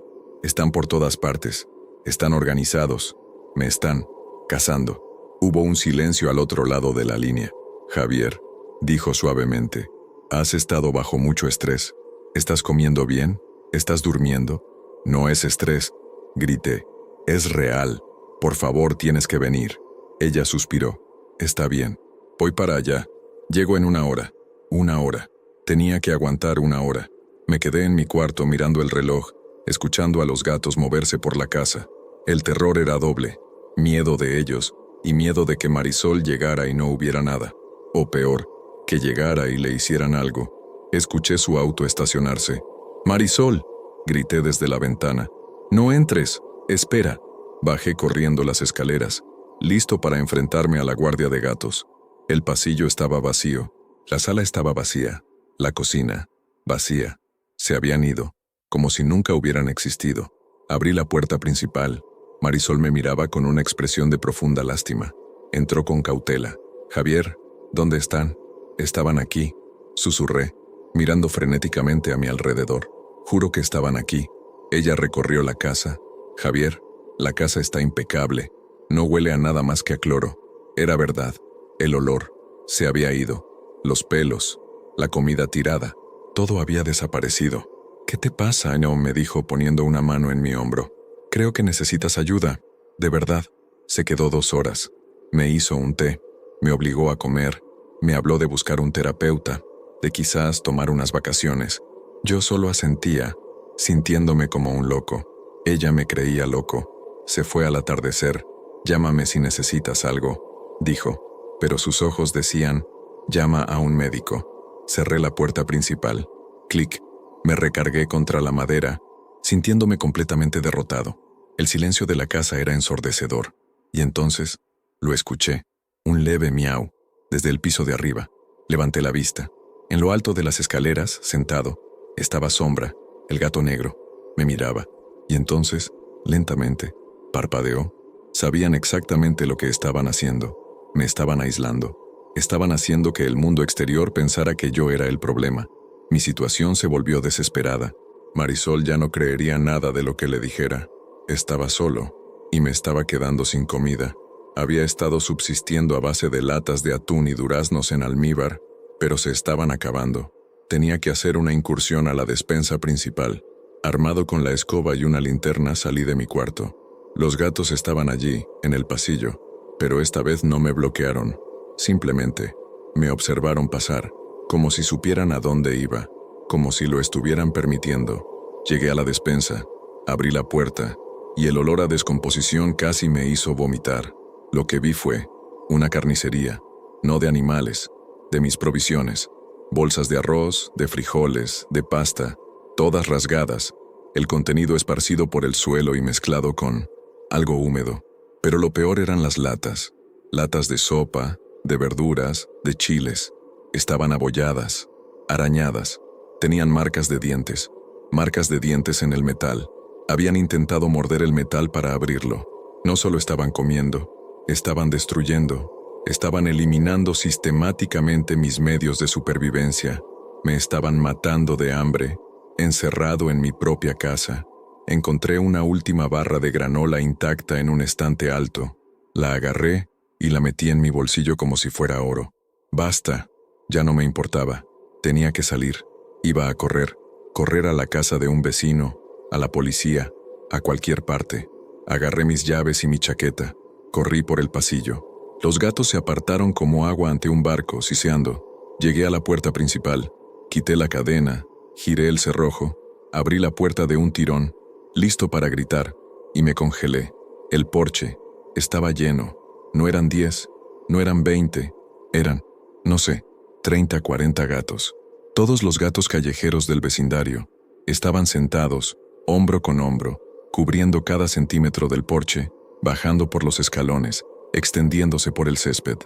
por todas partes. Están organizados. Me están cazando. Hubo un silencio al otro lado de la línea. Javier, dijo suavemente, has estado bajo mucho estrés. ¿Estás comiendo bien? ¿Estás durmiendo? No es estrés, grité. Es real. Por favor, tienes que venir. Ella suspiró. Está bien. Voy para allá. Llego en 1 hora. 1 hora. Tenía que aguantar 1 hora. Me quedé en mi cuarto mirando el reloj, escuchando a los gatos moverse por la casa. El terror era doble. Miedo de ellos y miedo de que Marisol llegara y no hubiera nada. O peor, que llegara y le hicieran algo. Escuché su auto estacionarse. «Marisol», grité desde la ventana. «No entres. Espera». Bajé corriendo las escaleras, listo para enfrentarme a la guardia de gatos. El pasillo estaba vacío. La sala estaba vacía. La cocina, vacía. Se habían ido, como si nunca hubieran existido. Abrí la puerta principal. Marisol me miraba con una expresión de profunda lástima. Entró con cautela. «Javier, ¿dónde están?» «Estaban aquí», susurré, mirando frenéticamente a mi alrededor. «Juro que estaban aquí». Ella recorrió la casa. «Javier, la casa está impecable. No huele a nada más que a cloro». Era verdad. El olor se había ido. Los pelos, la comida tirada, todo había desaparecido. «¿Qué te pasa?», no, me dijo poniendo una mano en mi hombro. «Creo que necesitas ayuda. De verdad». Se quedó 2 horas. Me hizo un té. Me obligó a comer. Me habló de buscar un terapeuta, de quizás tomar unas vacaciones. Yo solo asentía, sintiéndome como un loco. Ella me creía loco. Se fue al atardecer. «Llámame si necesitas algo», dijo. Pero sus ojos decían, «Llama a un médico». Cerré la puerta principal. Clic. Me recargué contra la madera, sintiéndome completamente derrotado. El silencio de la casa era ensordecedor. Y entonces, lo escuché. Un leve miau, desde el piso de arriba. Levanté la vista. En lo alto de las escaleras, sentado, estaba Sombra, el gato negro. Me miraba. Y entonces, lentamente, parpadeó. Sabían exactamente lo que estaban haciendo. Me estaban aislando. Estaban haciendo que el mundo exterior pensara que yo era el problema. Mi situación se volvió desesperada. Marisol ya no creería nada de lo que le dijera. Estaba solo, y me estaba quedando sin comida. Había estado subsistiendo a base de latas de atún y duraznos en almíbar, pero se estaban acabando. Tenía que hacer una incursión a la despensa principal. Armado con la escoba y una linterna, salí de mi cuarto. Los gatos estaban allí, en el pasillo, pero esta vez no me bloquearon. Simplemente, me observaron pasar, como si supieran a dónde iba, como si lo estuvieran permitiendo. Llegué a la despensa, abrí la puerta, y el olor a descomposición casi me hizo vomitar. Lo que vi fue una carnicería, no de animales, de mis provisiones. Bolsas de arroz, de frijoles, de pasta, todas rasgadas, el contenido esparcido por el suelo y mezclado con algo húmedo. Pero lo peor eran las latas. Latas de sopa, de verduras, de chiles. Estaban abolladas, arañadas. Tenían marcas de dientes en el metal. Habían intentado morder el metal para abrirlo. No solo estaban comiendo, estaban destruyendo. Estaban eliminando sistemáticamente mis medios de supervivencia. Me estaban matando de hambre, encerrado en mi propia casa. Encontré una última barra de granola intacta en un estante alto. La agarré y la metí en mi bolsillo como si fuera oro. Basta, ya no me importaba. Tenía que salir. Iba a correr a la casa de un vecino, a la policía, a cualquier parte. Agarré mis llaves y mi chaqueta. Corrí por el pasillo. Los gatos se apartaron como agua ante un barco, siseando. Llegué a la puerta principal. Quité la cadena, giré el cerrojo, abrí la puerta de un tirón, listo para gritar, y me congelé. El porche estaba lleno. No eran 10, no eran 20, eran, no sé, 30, 40 gatos. Todos los gatos callejeros del vecindario estaban sentados, hombro con hombro, cubriendo cada centímetro del porche, bajando por los escalones, extendiéndose por el césped.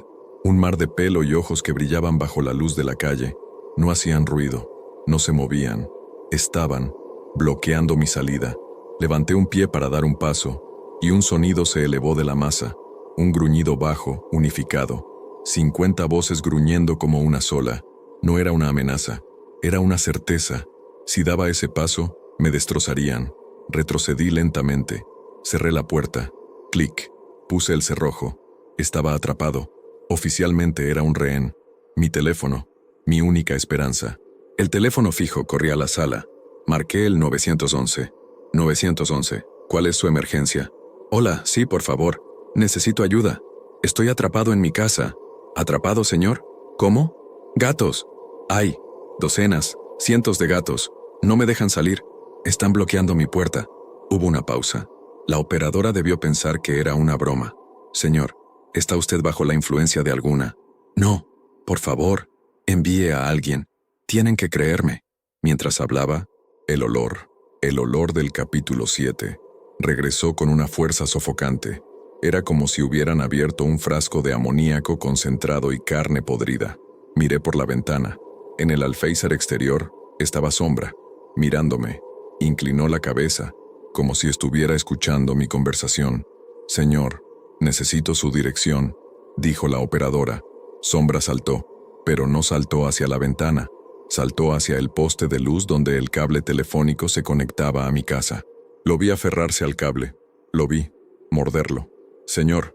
Un mar de pelo y ojos que brillaban bajo la luz de la calle. No hacían ruido, no se movían. Estaban bloqueando mi salida. Levanté un pie para dar un paso, y un sonido se elevó de la masa, un gruñido bajo, unificado. 50 voces gruñendo como una sola. No era una amenaza, era una certeza. Si daba ese paso, me destrozarían. Retrocedí lentamente. Cerré la puerta. Clic. Puse el cerrojo. Estaba atrapado. Oficialmente era un rehén. Mi teléfono. Mi única esperanza. El teléfono fijo corría a la sala. Marqué el 911. 911. ¿Cuál es su emergencia? Hola, sí, por favor. Necesito ayuda. Estoy atrapado en mi casa. ¿Atrapado, señor? ¿Cómo? Gatos. Hay docenas, cientos de gatos. No me dejan salir. Están bloqueando mi puerta. Hubo una pausa. La operadora debió pensar que era una broma. Señor, ¿está usted bajo la influencia de alguna? No, por favor, envíe a alguien. Tienen que creerme. Mientras hablaba, el olor del capítulo 7, regresó con una fuerza sofocante. Era como si hubieran abierto un frasco de amoníaco concentrado y carne podrida. Miré por la ventana. En el alféizar exterior estaba Sombra, mirándome. Inclinó la cabeza, como si estuviera escuchando mi conversación. Señor, necesito su dirección, dijo la operadora. Sombra saltó, pero no saltó hacia la ventana. Saltó hacia el poste de luz donde el cable telefónico se conectaba a mi casa. Lo vi aferrarse al cable. Lo vi morderlo. Señor,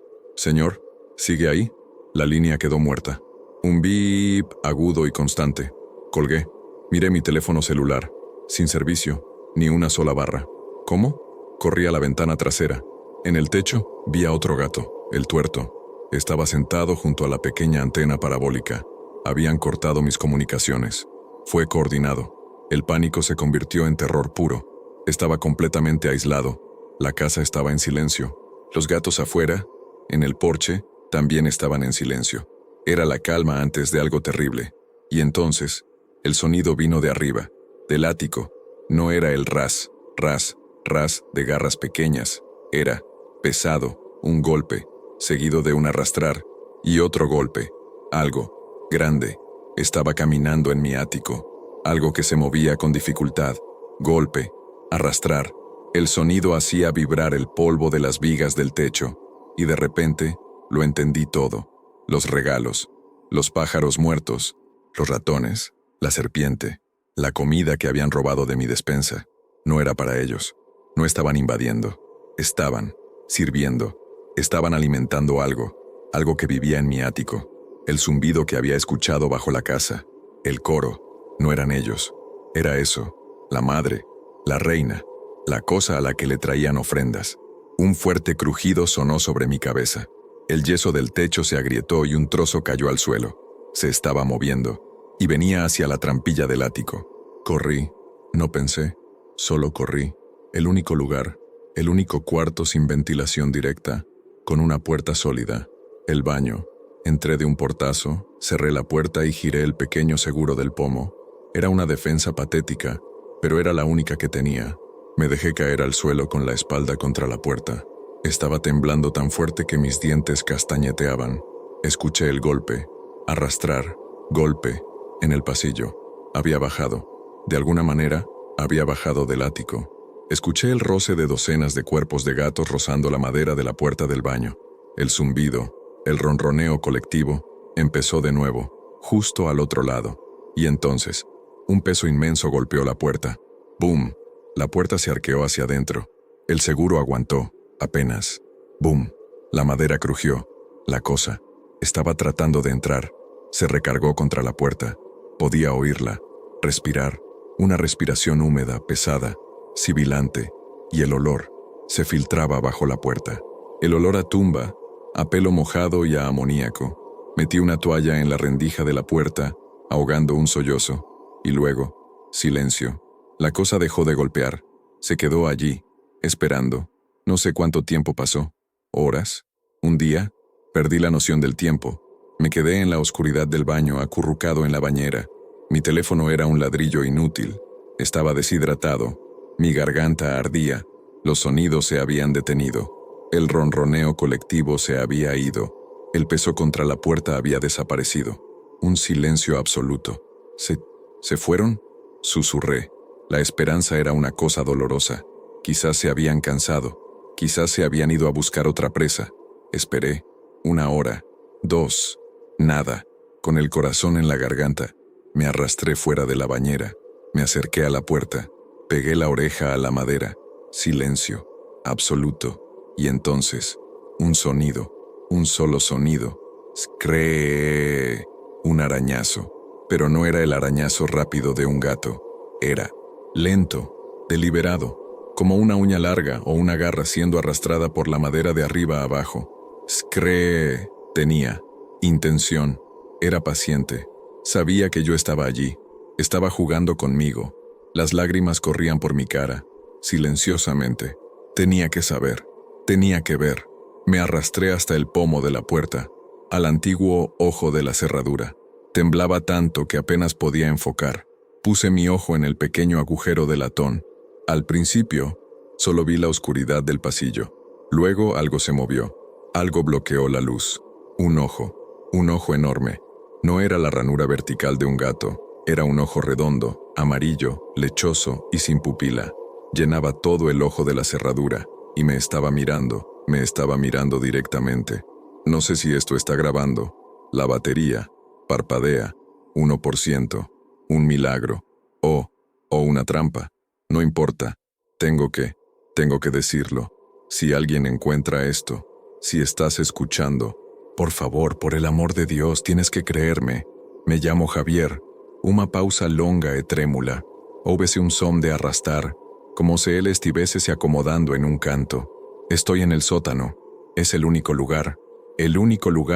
¿sigue ahí? La línea quedó muerta. Un bip agudo y constante. Colgué. Miré mi teléfono celular. Sin servicio, ni una sola barra. ¿Cómo? Corrí a la ventana trasera. En el techo vi a otro gato, el tuerto. Estaba sentado junto a la pequeña antena parabólica. Habían cortado mis comunicaciones. Fue coordinado. El pánico se convirtió en terror puro. Estaba completamente aislado. La casa estaba en silencio. Los gatos afuera, en el porche, también estaban en silencio. Era la calma antes de algo terrible. Y entonces, el sonido vino de arriba, del ático. No era el ras, ras, ras de garras pequeñas. Era, pesado, un golpe, seguido de un arrastrar, y otro golpe. Algo, grande, estaba caminando en mi ático. Algo que se movía con dificultad. Golpe, arrastrar. El sonido hacía vibrar el polvo de las vigas del techo, y de repente lo entendí todo. Los regalos, los pájaros muertos, los ratones, la serpiente, la comida que habían robado de mi despensa. No era para ellos. No estaban invadiendo. Estaban sirviendo. Estaban alimentando algo que vivía en mi ático. El zumbido que había escuchado bajo la casa. El coro. No eran ellos. Era eso. La madre. La reina. La cosa a la que le traían ofrendas. Un fuerte crujido sonó sobre mi cabeza. El yeso del techo se agrietó y un trozo cayó al suelo. Se estaba moviendo, y venía hacia la trampilla del ático. Corrí. No pensé. Solo corrí. El único lugar, el único cuarto sin ventilación directa, con una puerta sólida. El baño. Entré de un portazo, cerré la puerta y giré el pequeño seguro del pomo. Era una defensa patética, pero era la única que tenía. Me dejé caer al suelo con la espalda contra la puerta. Estaba temblando tan fuerte que mis dientes castañeteaban. Escuché el golpe, arrastrar, golpe, en el pasillo. Había bajado. De alguna manera, había bajado del ático. Escuché el roce de docenas de cuerpos de gatos rozando la madera de la puerta del baño. El zumbido, el ronroneo colectivo, empezó de nuevo, justo al otro lado. Y entonces, un peso inmenso golpeó la puerta. ¡Bum! La puerta se arqueó hacia adentro. El seguro aguantó, apenas. ¡Bum! La madera crujió. La cosa estaba tratando de entrar. Se recargó contra la puerta. Podía oírla, respirar. Una respiración húmeda, pesada, sibilante, y el olor se filtraba bajo la puerta. El olor a tumba, a pelo mojado y a amoníaco. Metí una toalla en la rendija de la puerta, ahogando un sollozo, y luego, silencio. La cosa dejó de golpear. Se quedó allí, esperando. No sé cuánto tiempo pasó. ¿Horas? ¿Un día? Perdí la noción del tiempo. Me quedé en la oscuridad del baño, acurrucado en la bañera. Mi teléfono era un ladrillo inútil. Estaba deshidratado. Mi garganta ardía. Los sonidos se habían detenido. El ronroneo colectivo se había ido. El peso contra la puerta había desaparecido. Un silencio absoluto. ¿Se fueron? Susurré. La esperanza era una cosa dolorosa. Quizás se habían cansado. Quizás se habían ido a buscar otra presa. Esperé. 1 hora. 2. Nada. Con el corazón en la garganta, me arrastré fuera de la bañera, me acerqué a la puerta, pegué la oreja a la madera. Silencio, absoluto. Y entonces, un sonido, un solo sonido. ¡Scree! Un arañazo. Pero no era el arañazo rápido de un gato. Era lento, deliberado, como una uña larga o una garra siendo arrastrada por la madera de arriba a abajo. ¡Scree! Tenía intención. Era paciente. Sabía que yo estaba allí. Estaba jugando conmigo. Las lágrimas corrían por mi cara, silenciosamente. Tenía que saber. Tenía que ver. Me arrastré hasta el pomo de la puerta, al antiguo ojo de la cerradura. Temblaba tanto que apenas podía enfocar. Puse mi ojo en el pequeño agujero de latón. Al principio, solo vi la oscuridad del pasillo. Luego algo se movió. Algo bloqueó la luz. Un ojo enorme. No era la ranura vertical de un gato, era un ojo redondo, amarillo, lechoso y sin pupila. Llenaba todo el ojo de la cerradura y me estaba mirando directamente. No sé si esto está grabando. La batería parpadea, 1%, un milagro, o una trampa. No importa, tengo que decirlo. Si alguien encuentra esto, si estás escuchando, por favor, por el amor de Dios, tienes que creerme. Me llamo Javier. Una pausa longa e trémula. Hóvese un som de arrastrar, como si él estuviese se acomodando en un canto. Estoy en el sótano. Es el único lugar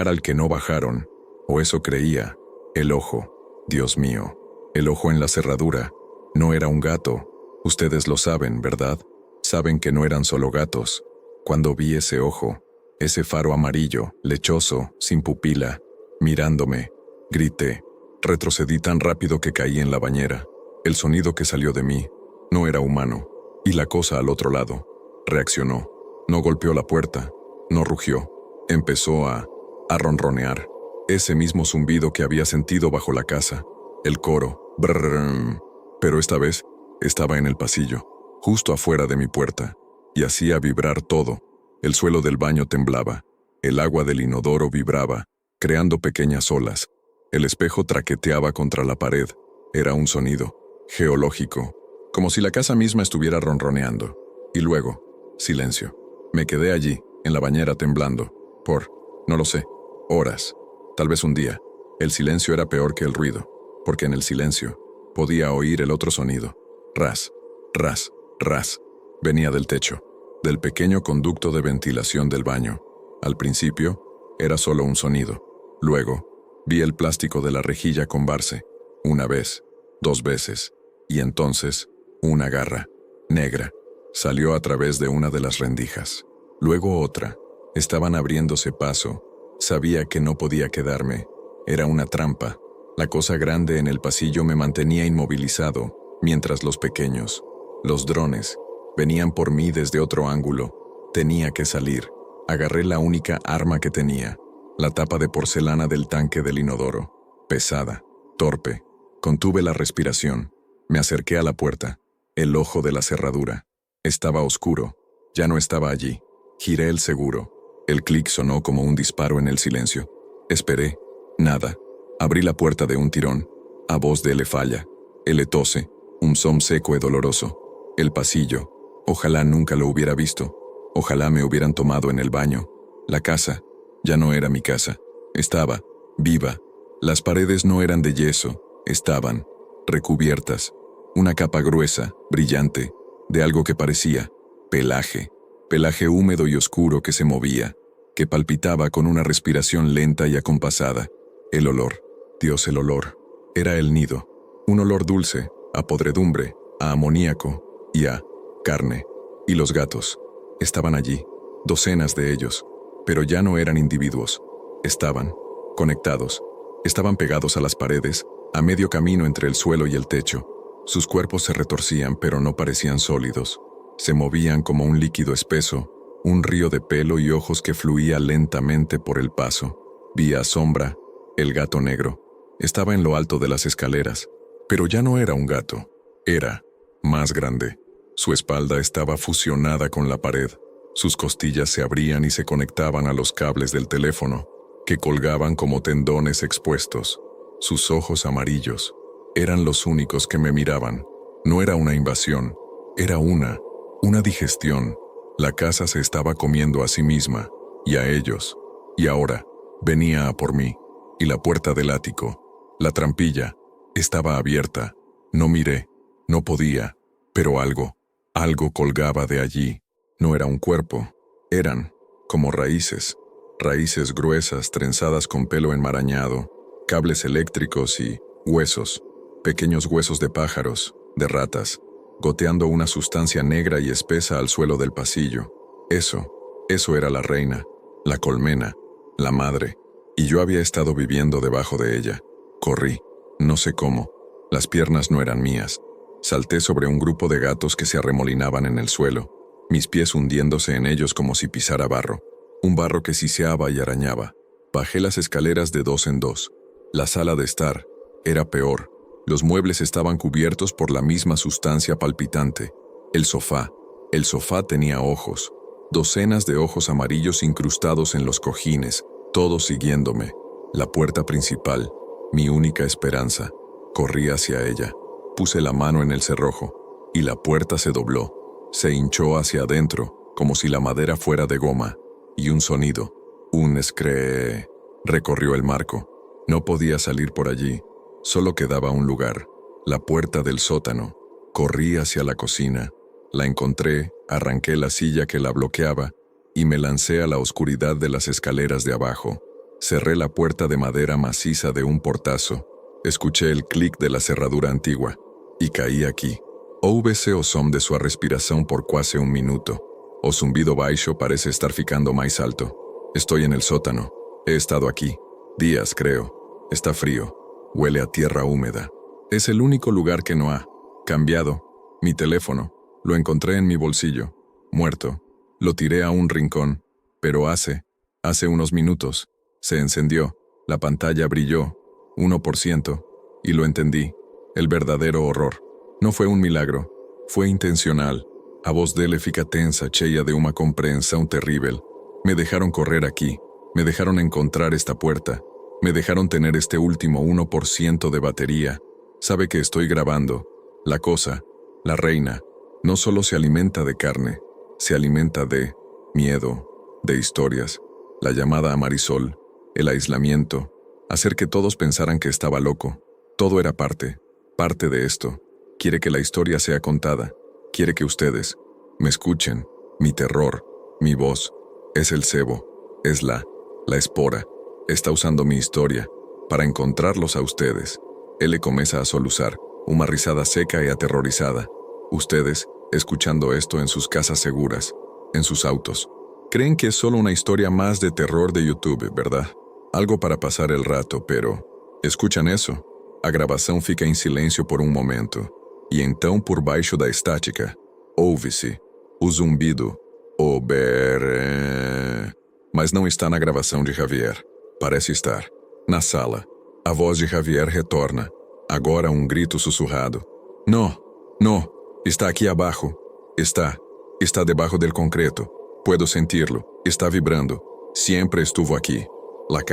al que no bajaron. O eso creía. El ojo. Dios mío. El ojo en la cerradura. No era un gato. Ustedes lo saben, ¿verdad? Saben que no eran solo gatos. Cuando vi ese ojo, ese faro amarillo, lechoso, sin pupila, mirándome, grité. Retrocedí tan rápido que caí en la bañera. El sonido que salió de mí no era humano. Y la cosa al otro lado reaccionó. No golpeó la puerta, no rugió. Empezó a ronronear. Ese mismo zumbido que había sentido bajo la casa. El coro, brrrr. Pero esta vez estaba en el pasillo, justo afuera de mi puerta, y hacía vibrar todo. El suelo del baño temblaba, el agua del inodoro vibraba, creando pequeñas olas. El espejo traqueteaba contra la pared. Era un sonido geológico, como si la casa misma estuviera ronroneando. Y luego, silencio. Me quedé allí, en la bañera temblando, no lo sé, horas, tal vez un día. El silencio era peor que el ruido, porque en el silencio podía oír el otro sonido. Ras, ras, ras. Venía del techo, del pequeño conducto de ventilación del baño. Al principio, era solo un sonido. Luego, vi el plástico de la rejilla combarse. Una vez, 2 veces, y entonces, una garra, negra, salió a través de una de las rendijas. Luego otra. Estaban abriéndose paso. Sabía que no podía quedarme. Era una trampa. La cosa grande en el pasillo me mantenía inmovilizado, mientras los pequeños, los drones, venían por mí desde otro ángulo. Tenía que salir. Agarré la única arma que tenía, la tapa de porcelana del tanque del inodoro. Pesada, torpe. Contuve la respiración. Me acerqué a la puerta. El ojo de la cerradura. Estaba oscuro. Ya no estaba allí. Giré el seguro. El clic sonó como un disparo en el silencio. Esperé. Nada. Abrí la puerta de un tirón. A voz de L falla. L tose. Un som seco y doloroso. El pasillo. Ojalá nunca lo hubiera visto. Ojalá me hubieran tomado en el baño. La casa. Ya no era mi casa. Estaba viva. Las paredes no eran de yeso. Estaban recubiertas. Una capa gruesa, brillante, de algo que parecía pelaje. Pelaje húmedo y oscuro que se movía, que palpitaba con una respiración lenta y acompasada. El olor. Dios, el olor. Era el nido. Un olor dulce, a podredumbre, a amoníaco y a carne. Y los gatos. Estaban allí, docenas de ellos, pero ya no eran individuos. Estaban conectados. Estaban pegados a las paredes, a medio camino entre el suelo y el techo. Sus cuerpos se retorcían, pero no parecían sólidos. Se movían como un líquido espeso, un río de pelo y ojos que fluía lentamente por el paso. Vi a Sombra, el gato negro. Estaba en lo alto de las escaleras, pero ya no era un gato. Era más grande. Su espalda estaba fusionada con la pared. Sus costillas se abrían y se conectaban a los cables del teléfono, que colgaban como tendones expuestos. Sus ojos amarillos eran los únicos que me miraban. No era una invasión, era una digestión. La casa se estaba comiendo a sí misma, y a ellos, y ahora venía a por mí, y la puerta del ático, la trampilla, estaba abierta. No miré, no podía, pero algo colgaba de allí. No era un cuerpo, eran como raíces gruesas trenzadas con pelo enmarañado, cables eléctricos y huesos, pequeños huesos de pájaros, de ratas, goteando una sustancia negra y espesa al suelo del pasillo. Eso era la reina, la colmena, la madre, y yo había estado viviendo debajo de ella. Corrí, no sé cómo, las piernas no eran mías. Salté sobre un grupo de gatos que se arremolinaban en el suelo, mis pies hundiéndose en ellos como si pisara barro, un barro que siseaba y arañaba. Bajé las escaleras de 2 en 2. La sala de estar era peor. Los muebles estaban cubiertos por la misma sustancia palpitante. El sofá tenía ojos, docenas de ojos amarillos incrustados en los cojines, todos siguiéndome. La puerta principal, mi única esperanza. Corrí hacia ella. Puse la mano en el cerrojo, y la puerta se dobló. Se hinchó hacia adentro, como si la madera fuera de goma, y un sonido, un scree, recorrió el marco. No podía salir por allí. Solo quedaba un lugar, la puerta del sótano. Corrí hacia la cocina. La encontré, arranqué la silla que la bloqueaba y me lancé a la oscuridad de las escaleras de abajo. Cerré la puerta de madera maciza de un portazo. Escuché el clic de la cerradura antigua y caí aquí. Ouvese o som de sua respiração por quase un minuto. O zumbido baixo parece estar ficando más alto. Estoy en el sótano. He estado aquí días, creo. Está frío. Huele a tierra húmeda. Es el único lugar que no ha cambiado. Mi teléfono. Lo encontré en mi bolsillo. Muerto. Lo tiré a un rincón. Pero hace unos minutos, se encendió. La pantalla brilló. 1%. Y lo entendí. El verdadero horror. No fue un milagro. Fue intencional. A voz dele fica tensa, cheia de una comprehensión terrible. Me dejaron correr aquí. Me dejaron encontrar esta puerta. Me dejaron tener este último 1% de batería. Sabe que estoy grabando. La cosa, la reina, no solo se alimenta de carne, se alimenta de miedo, de historias, la llamada a Marisol, el aislamiento, hacer que todos pensaran que estaba loco. Todo era parte de esto. Quiere que la historia sea contada. Quiere que ustedes me escuchen. Mi terror, mi voz, es el cebo, es la espora. Está usando mi historia para encontrarlos a ustedes. Él comienza a soluzar, una risada seca y aterrorizada. Ustedes, escuchando esto en sus casas seguras, en sus autos, creen que es solo una historia más de terror de YouTube, ¿verdad? Algo para pasar el rato, pero escuchan eso? A gravação fica em silêncio por um momento, e então por baixo da estática, ouve-se o zumbido, o beré. Mas não está na gravação de Javier. Parece estar na sala. A voz de Javier retorna, agora um grito sussurrado. No, está aqui abaixo. Está debajo del concreto. Puedo sentirlo. Está vibrando. Siempre estuvo aquí. La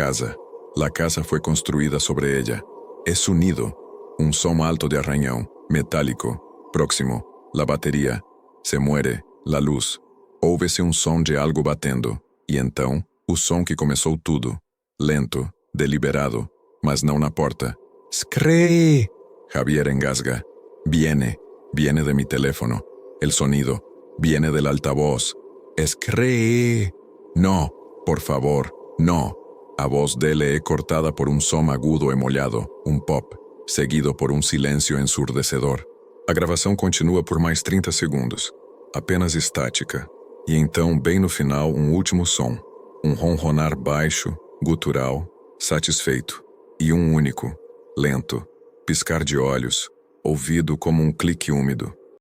casa fue construida sobre ella. Es su nido. Un som alto de arranhão, metálico, próximo. La batería. Se muere. La luz. Ouve-se um som de algo batendo. E então, o som que começou tudo. Lento, deliberado, mas não na porta. ¡Scree! Javier engasga. Viene de mi teléfono. El sonido viene del altavoz. ¡Scree! No, por favor, no. A voz dele cortada por un som agudo e mollado, un pop, seguido por un silencio ensurdecedor. A gravação continua por mais 30 segundos, apenas estática. E então, bem no final, um último som. Um ronronar baixo, gutural, satisfeito. E um único, lento, piscar de olhos, ouvido como um clique úmido.